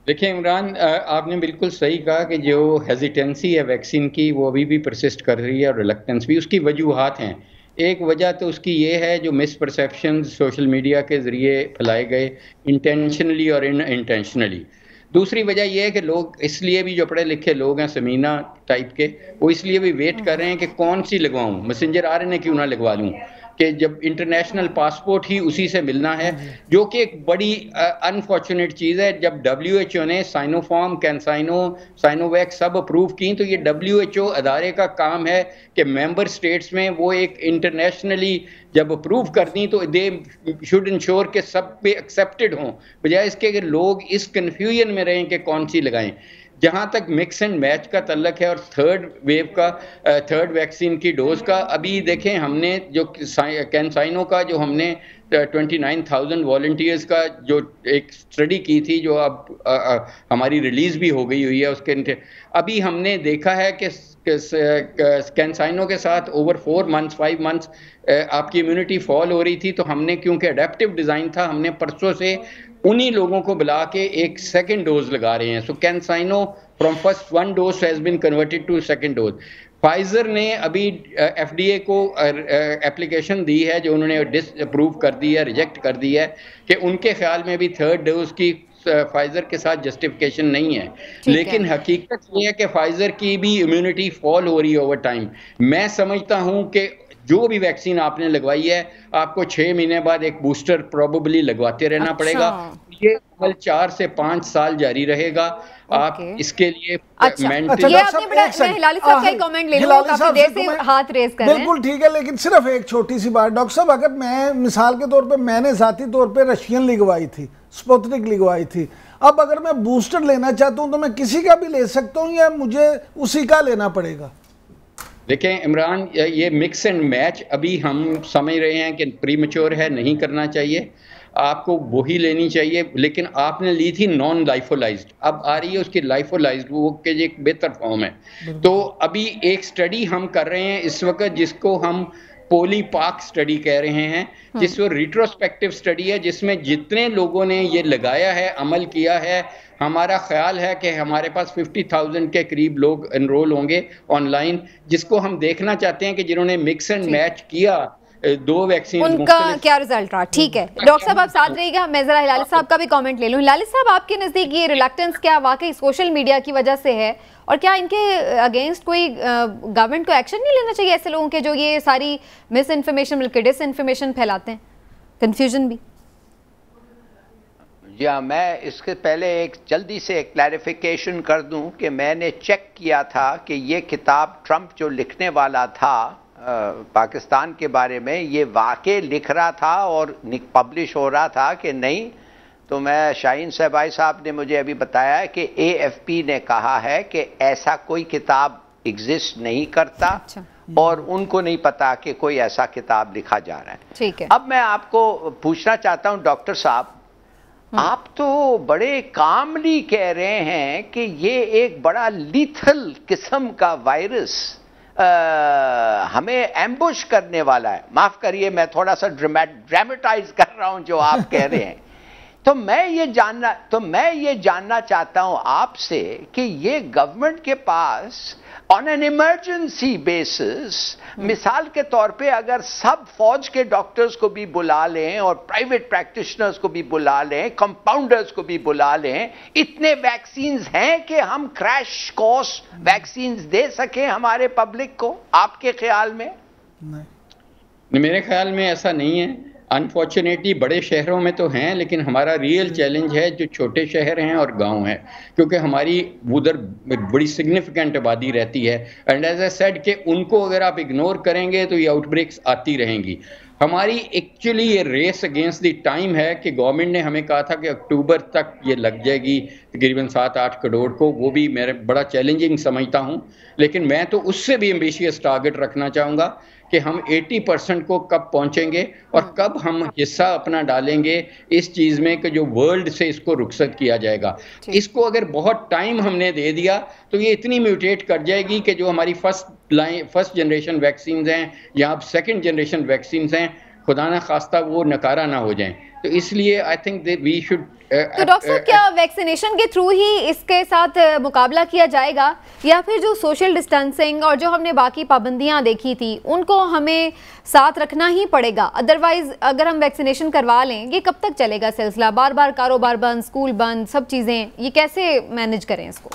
देखिए इमरान, आपने बिल्कुल सही कहा कि जो हेजिटेंसी है वैक्सीन की वो अभी भी परसिस्ट कर रही है, और रिलक्टेंस भी। उसकी वजूहात हैं। एक वजह तो उसकी ये है जो मिसपरसेप्शन सोशल मीडिया के ज़रिए फैलाए गए, इंटेंशनली और इन इंटेंशनली। दूसरी वजह यह है कि लोग इसलिए भी, जो पढ़े लिखे लोग हैं समीना टाइप के, वो इसलिए भी वेट कर रहे हैं कि कौन सी लगवाऊं, मैसेंजर आरएनए क्यों ना लगवा लूं, कि जब इंटरनेशनल पासपोर्ट ही उसी से मिलना है, जो कि एक बड़ी अनफॉर्चुनेट चीज़ है। जब WHO ने साइनोफार्म, कैंसाइनो, साइनोवैक सब अप्रूव की, तो ये WHO अदारे का काम है कि मेंबर स्टेट्स में वो एक इंटरनेशनली जब अप्रूव कर दी तो दे शुड इंश्योर के सब पे एक्सेप्टेड हों, बजाय इसके कि लोग इस कन्फ्यूजन में रहें कि कौन सी लगाएं। जहाँ तक मिक्स एंड मैच का तल्लक है और थर्ड वेव का, थर्ड वैक्सीन की डोज का, अभी देखें हमने जो कैंसाइनो का जो हमने 29,000 वॉलंटियर्स का जो एक स्टडी की थी, जो अब हमारी रिलीज़ भी हो गई हुई है, उसके अभी हमने देखा है कि कैंसाइनो के साथ ओवर 4 मंथ्स 5 मंथ्स आपकी इम्यूनिटी फॉल हो रही थी। तो हमने, क्योंकि अडेप्टिव डिज़ाइन था, हमने परसों से उन्हीं लोगों को बुला के एक सेकंड डोज लगा रहे हैं। So CanSino from first 1 dose has been converted to second dose. Pfizer ने अभी FDA को एप्लीकेशन दी है, जो उन्होंने डिसअप्रूव कर दी है, रिजेक्ट कर दी है, कि उनके ख्याल में भी थर्ड डोज की फाइजर के साथ जस्टिफिकेशन नहीं है। लेकिन हकीकत ये है कि फाइजर की भी इम्यूनिटी फॉल हो रही है ओवर टाइम। मैं समझता हूं कि जो भी वैक्सीन आपने लगवाई है, आपको 6 महीने बाद एक बूस्टर प्रोबेबली लगवाते रहना पड़ेगा। ये अमल 4 से 5 साल जारी रहेगा। आप इसके लिए ये आपने बड़ा, मैं हिलाली साहब का कमेंट ले लूं, काफी देर से हाथ रेज कर रहे हैं। बिल्कुल ठीक है, लेकिन सिर्फ एक छोटी सी बात डॉक्टर साहब, अगर मैं मिसाल के तौर पे, मैंने ज़ाती तौर पे रशियन लगवाई थी, स्पुतनिक लगवाई थी, अब अगर मैं बूस्टर लेना चाहता हूं तो मैं किसी का भी ले सकता हूं या मुझे उसी का लेना पड़ेगा? देखें इमरान, ये मिक्स एंड मैच अभी हम समझ रहे हैं कि प्रीमेच्योर है, नहीं करना चाहिए, आपको वही लेनी चाहिए। लेकिन आपने ली थी नॉन लाइफोलाइज्ड, अब आ रही है उसकी लाइफोलाइज्ड, वो के एक बेहतर फॉर्म है। तो अभी एक स्टडी हम कर रहे हैं इस वक्त, जिसको हम पोलीपाक स्टडी कह रहे हैं, जिसमें रिट्रोस्पेक्टिव स्टडी है, जिसमें जितने लोगों ने ये लगाया है, अमल किया है, हमारा ख्याल है कि हमारे पास 50,000 के करीब लोग एनरोल होंगे ऑनलाइन, जिसको हम देखना चाहते हैं कि जिन्होंने मिक्स एंड मैच किया 2 वैक्सीन, उनका क्या रिजल्ट रहा। ठीक है डॉक्टर साहब, आप साथ रहिएगा, मैं जरा हिलाली साहब का भी कमेंट ले लूं। हिलाली साहब, आपके नजदीक ये रिलक्टेंस क्या वाकई सोशल मीडिया की वजह से है, और क्या इनके अगेंस्ट कोई गवर्नमेंट को एक्शन नहीं लेना चाहिए ऐसे लोगों के जो ये सारी मिस इन्फॉर्मेशन बल्कि डिस इन्फॉर्मेशन फैलाते हैं, कंफ्यूजन भी? जी हाँ, मैं इसके पहले एक जल्दी से एक क्लैरिफिकेशन कर दूं कि मैंने चेक किया था कि ये किताब ट्रंप जो लिखने वाला था पाकिस्तान के बारे में, ये वाकई लिख रहा था और पब्लिश हो रहा था कि नहीं। तो मैं, शाहीन सहबाई साहब ने मुझे अभी बताया कि AFP ने कहा है कि ऐसा कोई किताब एग्जिस्ट नहीं करता। अच्छा। और उनको नहीं पता कि कोई ऐसा किताब लिखा जा रहा है। ठीक है। अब मैं आपको पूछना चाहता हूं डॉक्टर साहब, आप तो बड़े कामली कह रहे हैं कि ये एक बड़ा लीथल किस्म का वायरस हमें एम्बुश करने वाला है। माफ करिए, मैं थोड़ा सा ड्रामेटाइज कर रहा हूं जो आप कह रहे हैं। तो मैं ये जानना चाहता हूं आपसे कि ये गवर्नमेंट के pass on an emergency basis, मिसाल के तौर पे अगर सब फौज के डॉक्टर्स को भी बुला लें और प्राइवेट प्रैक्टिशनर्स को भी बुला लें, कंपाउंडर्स को भी बुला लें, इतने वैक्सीन्स हैं कि हम क्रैश कोर्स वैक्सीन्स दे सकें हमारे पब्लिक को, आपके ख्याल में? नहीं, मेरे ख्याल में ऐसा नहीं है। अनफॉर्चुनेटली बड़े शहरों में तो हैं, लेकिन हमारा रियल चैलेंज है जो छोटे शहर हैं और गांव हैं, क्योंकि हमारी उधर बड़ी सिग्निफिकेंट आबादी रहती है। एंड एज आई सेड कि उनको अगर आप इग्नोर करेंगे तो ये आउटब्रेक्स आती रहेंगी। हमारी एक्चुअली ये रेस अगेंस्ट द टाइम है कि गवर्नमेंट ने हमें कहा था कि अक्टूबर तक ये लग जाएगी तकरीबन 7-8 करोड़ को। वो भी मेरे बड़ा चैलेंजिंग समझता हूँ, लेकिन मैं तो उससे भी एम्बिशियस टारगेट रखना चाहूँगा कि हम 80% को कब पहुंचेंगे और कब हम हिस्सा अपना डालेंगे इस चीज़ में कि जो वर्ल्ड से इसको रुखसत किया जाएगा। इसको अगर बहुत टाइम हमने दे दिया तो ये इतनी म्यूटेट कर जाएगी कि जो हमारी फर्स्ट जनरेशन वैक्सीन हैं या अब सेकंड जनरेशन वैक्सीन हैं, खुदा ना खास्ता वो नकारा ना हो जाएं। तो इसलिए I think that we should. तो डॉक्टर साहब, क्या वैक्सीनेशन के थ्रू ही इसके साथ मुकाबला किया जाएगा, या फिर जो सोशल डिस्टेंसिंग और जो हमने बाकी पाबंदियां देखी थी उनको हमें साथ रखना ही पड़ेगा? अदरवाइज अगर हम वैक्सीनेशन करवा लें, ये कब तक चलेगा सिलसिला? बार बार कारोबार बंद, स्कूल बंद, सब चीज़ें, ये कैसे मैनेज करें इसको?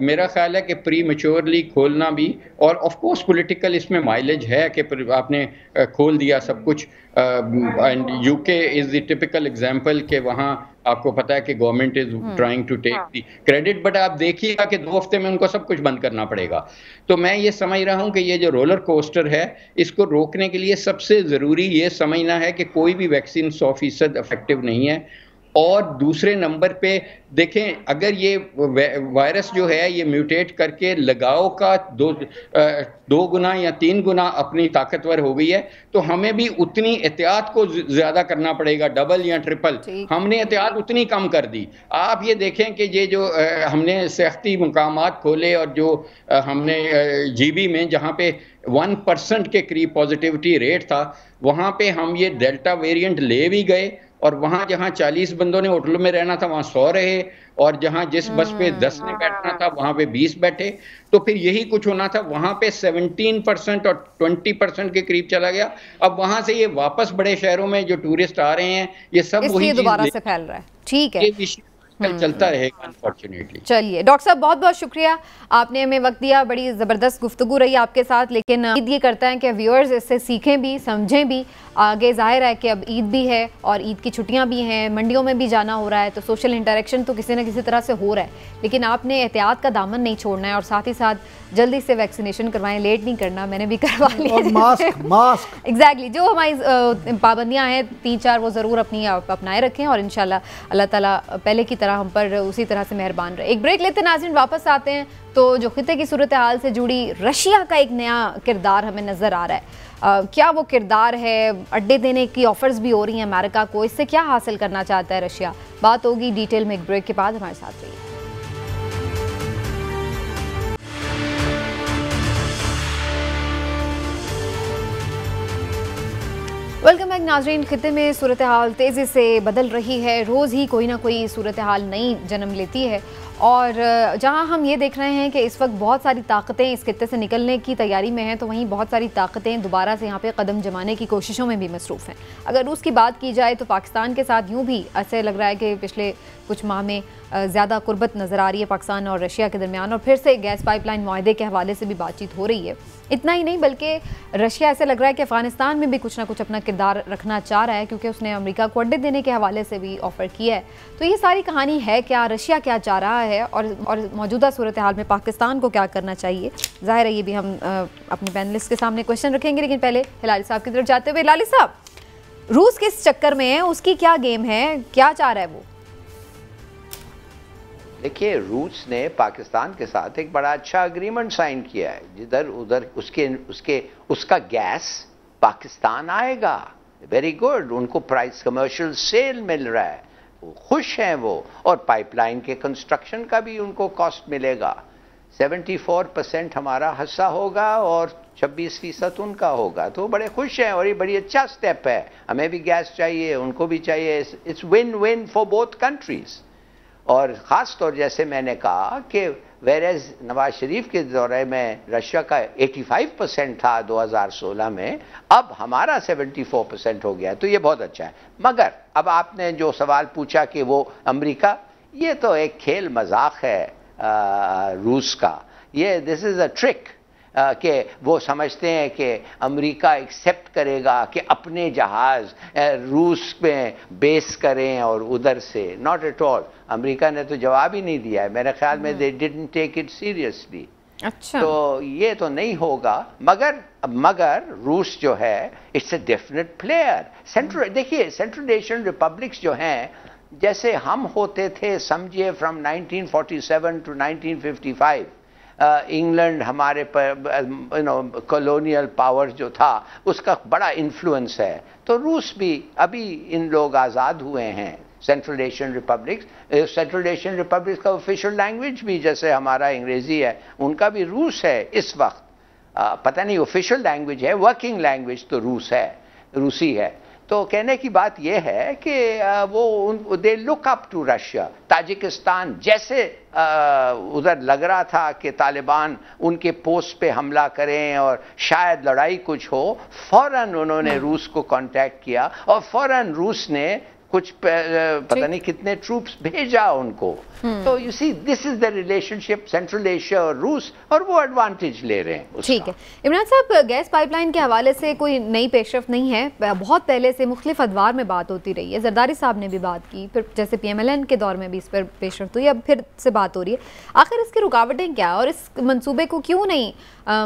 मेरा ख्याल है कि प्री मैच्योरली खोलना भी, और ऑफ कोर्स पॉलिटिकल इसमें माइलेज है कि आपने खोल दिया सब कुछ। And UK is the typical example कि वहाँ आपको पता है कि government is trying to take the credit, but आप देखिएगा कि 2 हफ्ते में उनको सब कुछ बंद करना पड़ेगा। तो मैं ये समझ रहा हूँ कि ये जो रोलर कोस्टर है, इसको रोकने के लिए सबसे ज़रूरी ये समझना है कि कोई भी वैक्सीन 100% इफेक्टिव नहीं है। और दूसरे नंबर पे देखें, अगर ये वायरस जो है ये म्यूटेट करके लगाव का 2 गुना या 3 गुना अपनी ताकतवर हो गई है, तो हमें भी उतनी एहतियात को ज्यादा करना पड़ेगा, डबल या ट्रिपल। हमने एहतियात उतनी कम कर दी। आप ये देखें कि ये जो हमने सेहती मुकामात खोले और जो हमने जीबी में जहाँ पे 1% के करीब पॉजिटिविटी रेट था, वहाँ पे हम ये डेल्टा वेरिएंट ले भी गए, और वहां जहां 40 बंदों ने होटल में रहना था वहां 100 रहे, और जहां जिस बस पे 10 ने बैठना था वहां पे 20 बैठे। तो फिर यही कुछ होना था, वहां पे 17% और 20% के करीब चला गया। अब वहां से ये वापस बड़े शहरों में जो टूरिस्ट आ रहे हैं, ये सब वही दोबारा से फैल रहा है। ठीक है, चलता रहेगा अनफॉर्चुनेटली। चलिए डॉक्टर साहब, बहुत बहुत शुक्रिया, आपने हमें वक्त दिया। बड़ी ज़बरदस्त गुफ्तगू रही आपके साथ, लेकिन ईद ये करता है कि व्यूअर्स इससे सीखें भी, समझें भी। आगे जाहिर है कि अब ईद भी है और ईद की छुट्टियां भी हैं, मंडियों में भी जाना हो रहा है, तो सोशल इंटरेक्शन तो किसी न किसी तरह से हो रहा है, लेकिन आपने एहतियात का दामन नहीं छोड़ना है और साथ ही साथ जल्दी से वैक्सीनेशन करवाएं, लेट नहीं करना। मैंने भी करवा लिया। और मास्क एग्जैक्टली, जो हमारी पाबंदियां हैं 3-4 वो ज़रूर अपनाए रखें, और इंशाल्लाह अल्लाह ताला पहले की तरह हम पर उसी तरह से मेहरबान रहे। एक ब्रेक लेते नाज़रीन, वापस आते हैं तो जो खिते की सूरत हाल से जुड़ी रशिया का एक नया किरदार हमें नज़र आ रहा है। क्या वो किरदार है? अड्डे देने की ऑफर्स भी हो रही हैं अमेरिका को, इससे क्या हासिल करना चाहता है रशिया? बात होगी डिटेल में एक ब्रेक के बाद। हमारे साथ रहिए। वेलकम बैक नाजरीन। खिते में सूरत हाल तेज़ी से बदल रही है, रोज़ ही कोई ना कोई सूरत हाल नई जन्म लेती है, और जहां हम ये देख रहे हैं कि इस वक्त बहुत सारी ताकतें इस खिते से निकलने की तैयारी में हैं, तो वहीं बहुत सारी ताकतें दोबारा से यहाँ पे कदम जमाने की कोशिशों में भी मसरूफ़ हैं। अगर रूस की बात की जाए तो पाकिस्तान के साथ यूँ भी ऐसे लग रहा है कि पिछले कुछ माह में ज़्यादा कुर्बत नज़र आ रही है पाकिस्तान और रशिया के दरमियान, और फिर से गैस पाइपलाइन मुआहदे के हवाले से भी बातचीत हो रही है। इतना ही नहीं, बल्कि रशिया ऐसे लग रहा है कि अफ़गानिस्तान में भी कुछ ना कुछ अपना किरदार रखना चाह रहा है, क्योंकि उसने अमेरिका को अड्डे देने के हवाले से भी ऑफ़र किया है। तो ये सारी कहानी है क्या, रशिया क्या चाह रहा है, और मौजूदा सूरत हाल में पाकिस्तान को क्या करना चाहिए? ज़ाहिर है ये भी हम अपने पैनलिस्ट के सामने क्वेश्चन रखेंगे, लेकिन पहले हिलाली साहब की तरफ जाते हुए, हिलाली साहब, रूस किस चक्कर में है, उसकी क्या गेम है, क्या चाह रहा है वो? देखिए, रूस ने पाकिस्तान के साथ एक बड़ा अच्छा एग्रीमेंट साइन किया है, जिधर उधर उसका गैस पाकिस्तान आएगा। वेरी गुड, उनको प्राइस कमर्शियल सेल मिल रहा है, वो खुश हैं वो, और पाइपलाइन के कंस्ट्रक्शन का भी उनको कॉस्ट मिलेगा। 74% हमारा हिस्सा होगा और 26% उनका होगा, तो बड़े खुश हैं और ये बड़ी अच्छा स्टेप है। हमें भी गैस चाहिए, उनको भी चाहिए, it's win win for both countries. और ख़ास तौर जैसे मैंने कहा कि वेरेज नवाज शरीफ के दौरे में रशिया का 85% था 2016 में, अब हमारा 74% हो गया, तो ये बहुत अच्छा है। मगर अब आपने जो सवाल पूछा कि वो अमेरिका, ये तो एक खेल मजाक है रूस का। ये दिस इज़ अ ट्रिक कि वो समझते हैं कि अमेरिका एक्सेप्ट करेगा कि अपने जहाज़ रूस में बेस करें और उधर से, नॉट एट ऑल। अमेरिका ने तो जवाब ही नहीं दिया है, मेरे ख्याल में they didn't take it seriously. अच्छा, तो ये तो नहीं होगा। मगर रूस जो है इट्स ए डेफिनेट प्लेयर। देखिए सेंट्रल एशियन रिपब्लिक्स जो हैं, जैसे हम होते थे समझिए फ्रॉम 1947 टू 1955, इंग्लैंड हमारे पर कॉलोनियल पावर जो था उसका बड़ा इन्फ्लुएंस है। तो रूस भी, अभी इन लोग आज़ाद हुए हैं central Asian republics. Central Asian republics का ऑफिशियल लैंग्वेज भी जैसे हमारा अंग्रेजी है, उनका भी रूस है इस वक्त। पता नहीं ऑफिशियल लैंग्वेज है, वर्किंग लैंग्वेज तो रूसी है। तो कहने की बात यह है कि वो they look up to Russia. Tajikistan जैसे उधर लग रहा था कि तालिबान उनके पोस्ट पे हमला करें और शायद लड़ाई कुछ हो, फौरन उन्होंने रूस को कांटेक्ट किया और फौरन रूस ने कुछ पता नहीं कितने ट्रूप्स भेजा उनको। तो you see this is the relationship central Asia और रूस, और वो एडवांटेज ले रहे हैं। ठीक है इमरान साहब, गैस पाइपलाइन के हवाले से कोई नई पेशरफ नहीं है, बहुत पहले से मुख्तलिफ अदवार में बात होती रही है। जरदारी साहब ने भी बात की, फिर जैसे PMLN के दौर में भी इस पर पेशरफ हुई, अब फिर से बात हो रही है। आखिर इसकी रुकावटें क्या और इस मंसूबे को क्यों नहीं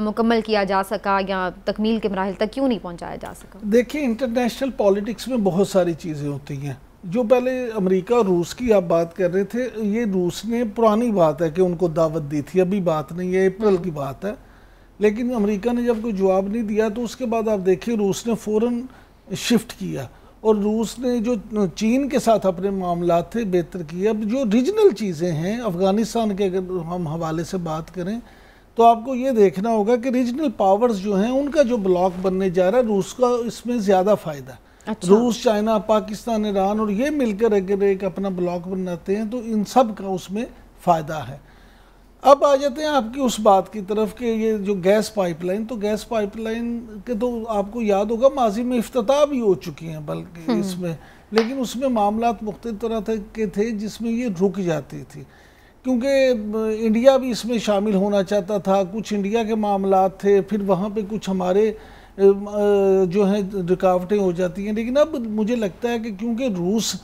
मुकम्मल किया जा सका या तकमील के मराहिल तक क्यों नहीं पहुँचाया जा सका? देखिए इंटरनेशनल पॉलिटिक्स में बहुत सारी चीज़ें होती हैं। जो पहले अमेरिका और रूस की आप बात कर रहे थे, ये रूस ने, पुरानी बात है कि उनको दावत दी थी, अभी बात नहीं है, अप्रैल की बात है। लेकिन अमेरिका ने जब कोई जवाब नहीं दिया तो उसके बाद आप देखिए रूस ने फ़ौरन शिफ्ट किया और रूस ने जो चीन के साथ अपने मामलात थे बेहतर किए। अब जो रीजनल चीज़ें हैं, अफ़गानिस्तान के अगर हम हवाले से बात करें तो आपको ये देखना होगा कि रीजनल पावर्स जो हैं उनका जो ब्लॉक बनने जा रहा है, रूस का इसमें ज़्यादा फ़ायदा। अच्छा। रूस, चाइना, पाकिस्तान, ईरान और ये मिलकर अगर एक अपना ब्लॉक बनाते हैं तो इन सब का उसमें फ़ायदा है। अब आ जाते हैं आपकी उस बात की तरफ कि ये जो गैस पाइपलाइन, तो गैस पाइपलाइन के तो आपको याद होगा माजी में इफ्तिताह भी हो चुकी हैं बल्कि इसमें, लेकिन उसमें मामलात मुख्तलिफ तरह के थे जिसमें ये रुक जाती थी, क्योंकि इंडिया भी इसमें शामिल होना चाहता था। कुछ इंडिया के मामलात थे, फिर वहाँ पे कुछ हमारे जो है रुकावटें हो जाती हैं। लेकिन अब मुझे लगता है कि क्योंकि रूस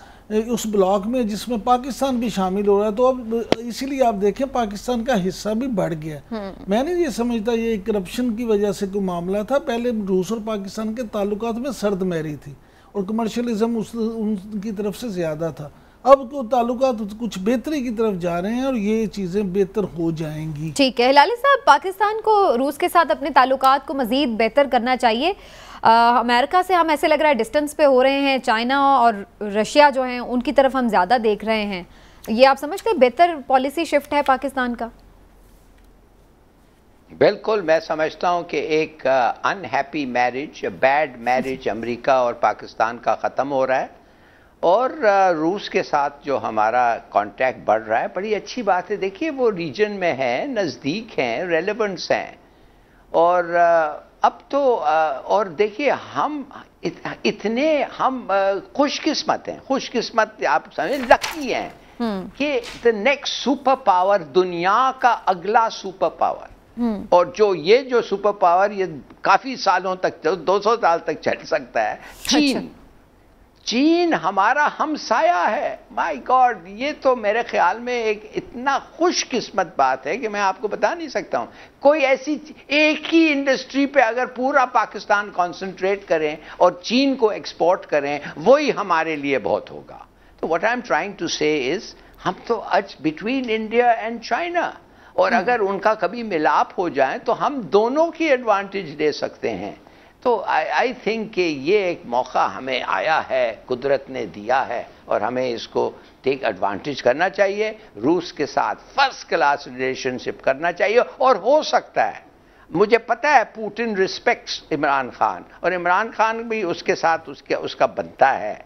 उस ब्लॉक में जिसमें पाकिस्तान भी शामिल हो रहा है, तो अब इसीलिए आप देखें पाकिस्तान का हिस्सा भी बढ़ गया। मैंने ये समझता ये करप्शन की वजह से कोई मामला था। पहले रूस और पाकिस्तान के ताल्लुकात में सर्द मैरी थी और कमर्शलिज्म उनकी तरफ से ज़्यादा था। अब तो ताल्लुकात कुछ बेहतरी की तरफ जा रहे हैं और ये चीज़ें बेहतर हो जाएंगी। ठीक है हिलाली साहब, पाकिस्तान को रूस के साथ अपने ताल्लुकात को मज़ीद बेहतर करना चाहिए। अमेरिका से हम ऐसे लग रहा है डिस्टेंस पे हो रहे हैं, चाइना और रशिया जो हैं उनकी तरफ हम ज़्यादा देख रहे हैं। ये आप समझते हैं बेहतर पॉलिसी शिफ्ट है पाकिस्तान का? बिल्कुल, मैं समझता हूँ कि एक unhappy marriage, bad marriage America और पाकिस्तान का ख़त्म हो रहा है और रूस के साथ जो हमारा कांटेक्ट बढ़ रहा है, बड़ी अच्छी बात है। देखिए वो रीजन में है, नज़दीक हैं, रेलेवेंस हैं और अब तो और देखिए हम इतने हम खुशकिस्मत हैं, खुशकिस्मत आप समझे, लकी हैं कि द नेक्स्ट सुपर पावर, दुनिया का अगला सुपर पावर, और जो सुपर पावर ये काफ़ी सालों तक, 200 साल तक चल सकता है, चीन। चीन हमारा हमसाया है। माय गॉड, ये तो मेरे ख्याल में एक इतना खुशकिस्मत बात है कि मैं आपको बता नहीं सकता हूँ। कोई ऐसी एक ही इंडस्ट्री पे अगर पूरा पाकिस्तान कंसंट्रेट करें और चीन को एक्सपोर्ट करें, वही हमारे लिए बहुत होगा। तो what I am trying to say is, हम तो आज बिटवीन इंडिया एंड चाइना, और अगर उनका कभी मिलाप हो जाए तो हम दोनों की एडवांटेज ले सकते हैं। तो आई थिंक कि ये एक मौका हमें आया है, कुदरत ने दिया है और हमें इसको टेक एडवांटेज करना चाहिए। रूस के साथ फर्स्ट क्लास रिलेशनशिप करना चाहिए और हो सकता है मुझे पता है पुतिन रिस्पेक्ट्स इमरान खान, और इमरान खान भी उसके साथ उसका बनता है।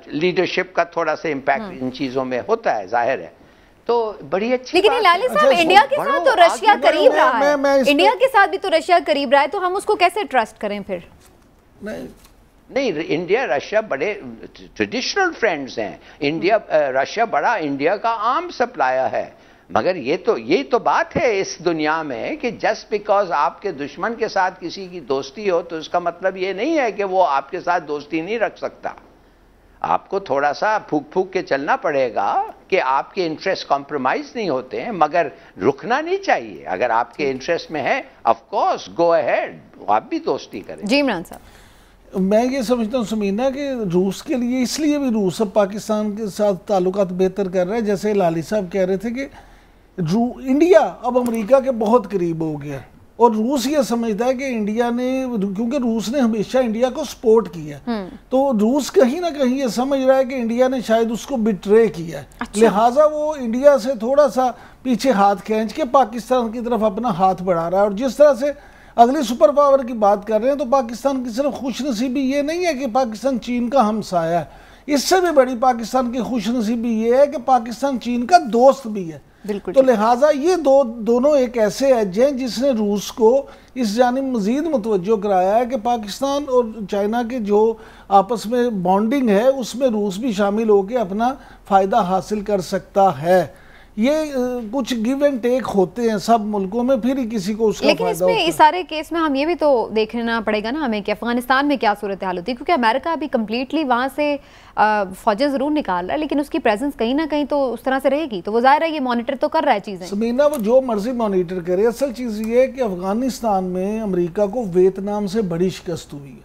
लीडरशिप का थोड़ा सा इम्पैक्ट इन चीज़ों में होता है, जाहिर है। तो बड़ी अच्छी लेकिन लाली साहब, इंडिया के साथ तो रशिया करीब रहा है, इंडिया के साथ भी तो रशिया करीब रहा है, तो हम उसको कैसे ट्रस्ट करें फिर? नहीं, इंडिया रशिया बड़े ट्रेडिशनल फ्रेंड्स हैं। इंडिया रशिया बड़ा इंडिया का आर्म सप्लायर है। मगर यही तो बात है इस दुनिया में कि जस्ट बिकॉज आपके दुश्मन के साथ किसी की दोस्ती हो तो इसका मतलब ये नहीं है कि वो आपके साथ दोस्ती नहीं रख सकता। आपको थोड़ा सा फूक फूक के चलना पड़ेगा कि आपके इंटरेस्ट कॉम्प्रोमाइज नहीं होते हैं, मगर रुकना नहीं चाहिए। अगर आपके इंटरेस्ट में है, ऑफ कोर्स गो अहेड, आप भी दोस्ती करें। जी इमरान साहब, मैं ये समझता हूँ समीना कि रूस के लिए, इसलिए भी रूस अब पाकिस्तान के साथ ताल्लुकात बेहतर कर रहा है। जैसे लाली साहब कह रहे थे कि इंडिया अब अमेरिका के बहुत करीब हो गया, और रूस ये समझता है कि इंडिया ने, क्योंकि रूस ने हमेशा इंडिया को सपोर्ट किया, तो रूस कहीं ना कहीं ये समझ रहा है कि इंडिया ने शायद उसको बिट्रे किया है। अच्छा। लिहाजा वो इंडिया से थोड़ा सा पीछे हाथ खींच के पाकिस्तान की तरफ अपना हाथ बढ़ा रहा है। और जिस तरह से अगली सुपर पावर की बात कर रहे हैं, तो पाकिस्तान की सिर्फ खुशनसीबी ये नहीं है कि पाकिस्तान चीन का हमसाया है, इससे भी बड़ी पाकिस्तान की खुशनसीबी ये है कि पाकिस्तान चीन का दोस्त भी है। तो लिहाजा ये दोनों एक ऐसे एज हैं जिसने रूस को इस जानिब मजीद मुतवज्जो कराया है कि पाकिस्तान और चाइना के जो आपस में बॉन्डिंग है उसमें रूस भी शामिल होकर अपना फ़ायदा हासिल कर सकता है। ये कुछ गिव एंड टेक होते हैं सब मुल्कों में, फिर ही किसी को उसका लेकिन इसमें इस सारे केस में हम ये भी तो देखना पड़ेगा ना हमें कि अफगानिस्तान में क्या सूरत हाल होती है, क्योंकि अमेरिका अभी कम्प्लीटली वहाँ से फौजें ज़रूर निकाल रहा है, लेकिन उसकी प्रेजेंस कहीं ना कहीं तो उस तरह से रहेगी। तो वो ज़ाहिर है ये मॉनिटर तो कर रहा है चीज़ें। समीना, वो जो मर्जी मॉनिटर करे, असल चीज़ ये है कि अफगानिस्तान में अमेरिका को वियतनाम से बड़ी शिकस्त हुई है।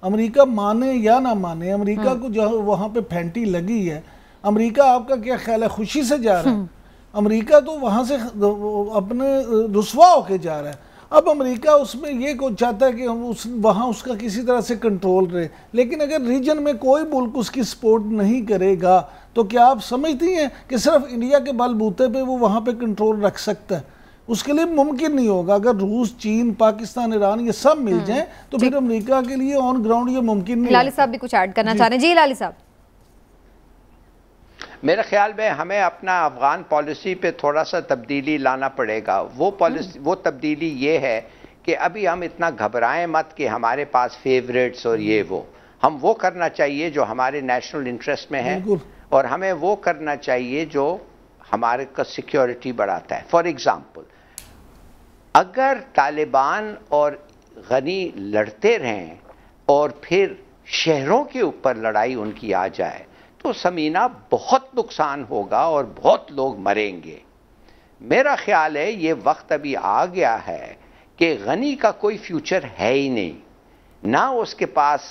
अमेरिका माने या ना माने, अमेरिका को जो वहाँ पे फैंटी लगी है, अमेरिका आपका क्या ख्याल है खुशी से जा रहा है? अमेरिका तो वहाँ से अपने रुसवा होके जा रहा है। अब अमेरिका उसमें ये को चाहता है कि वहाँ उसका किसी तरह से कंट्रोल रहे, लेकिन अगर रीजन में कोई मुल्क उसकी सपोर्ट नहीं करेगा तो क्या आप समझती हैं कि सिर्फ इंडिया के बलबूते पे वो वहाँ पे कंट्रोल रख सकता है? उसके लिए मुमकिन नहीं होगा। अगर रूस, चीन, पाकिस्तान, ईरान ये सब मिल जाएं तो फिर अमेरिका के लिए ऑन ग्राउंड ये मुमकिन नहीं। लाली साहब भी कुछ ऐड करना चाह रहे हैं? जी लाली साहब। मेरे ख्याल में हमें अपना अफगान पॉलिसी पे थोड़ा सा तब्दीली लाना पड़ेगा। वो तब्दीली ये है कि अभी हम इतना घबराएं मत कि हमारे पास फेवरेट्स और ये हम वो करना चाहिए जो हमारे नेशनल इंटरेस्ट में है, और हमें वो करना चाहिए जो हमारे का सिक्योरिटी बढ़ाता है। फॉर एग्जाम्पल, अगर तालिबान और गनी लड़ते रहें और फिर शहरों के ऊपर लड़ाई उनकी आ जाए तो समीना बहुत नुकसान होगा और बहुत लोग मरेंगे। मेरा ख्याल है ये वक्त अभी आ गया है कि गनी का कोई फ्यूचर है ही नहीं, ना उसके पास,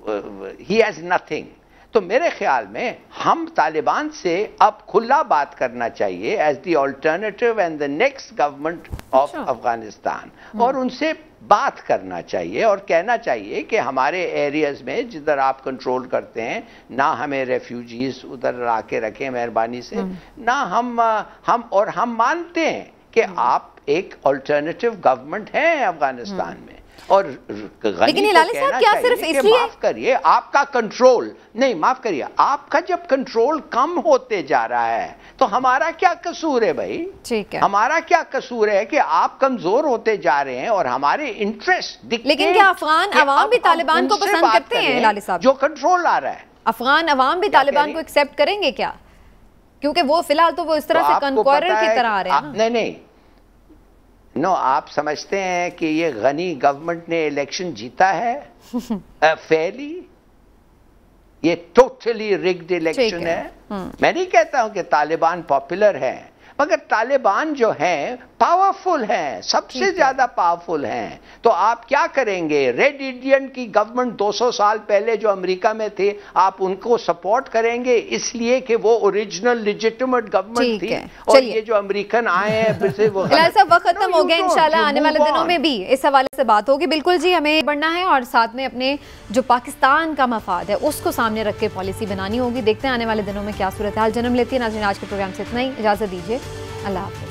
ही हैज़ नथिंग। तो मेरे ख्याल में हम तालिबान से अब खुला बात करना चाहिए as the alternative and the next government of Afghanistan, और उनसे बात करना चाहिए और कहना चाहिए कि हमारे एरियाज में जिधर आप कंट्रोल करते हैं ना हमें रेफ्यूजीज उधर आके रखें मेहरबानी से, ना हम मानते हैं कि आप एक अल्टरनेटिव गवर्नमेंट है अफगानिस्तान में। और लेकिन लाली साहब क्या सिर्फ इसलिए, माफ करिए, आपका कंट्रोल नहीं, माफ करिए, आपका जब कंट्रोल कम होते जा रहा है तो हमारा क्या कसूर है भाई? ठीक है, हमारा क्या कसूर है कि आप कमजोर होते जा रहे हैं और हमारे इंटरेस्ट दिखते हैं। लेकिन क्या अफगान अवाम भी तालिबान को पसंद करते हैं लाली साहब? जो कंट्रोल आ रहा है, अफगान अवाम भी तालिबान को एक्सेप्ट करेंगे क्या? क्योंकि वो फिलहाल तो वो इस तरह से कन्क्वायरर की तरह आ रहे हैं। नहीं, आप समझते हैं कि ये गनी गवर्नमेंट ने इलेक्शन जीता है फेयरली? ये टोटली रिग्ड इलेक्शन है। मैं नहीं कहता हूं कि तालिबान पॉपुलर है, मगर तालिबान जो हैं पावरफुल हैं, सबसे ज्यादा पावरफुल हैं। तो आप क्या करेंगे? रेड इंडियन की गवर्नमेंट 200 साल पहले जो अमेरिका में थे, आप उनको सपोर्ट करेंगे इसलिए कि वो ओरिजिनल लेजिटिमेट गवर्नमेंट थी, और ये जो अमेरिकन आए हैं फिर से वो सब वक्त खत्म हो गया। इंशाल्लाह आने वाले दिनों में भी इस हवाले से बात होगी। बिल्कुल जी, हमें बढ़ना है और साथ में अपने जो पाकिस्तान का मफाद है उसको सामने रख के पॉलिसी बनानी होगी। देखते हैं आने वाले दिनों में क्या सूरत हाल जन्म लेती है। नाज़रीन, आज के प्रोग्राम से इतना ही, इजाजत दीजिए, अल्लाह हाफ़िज़।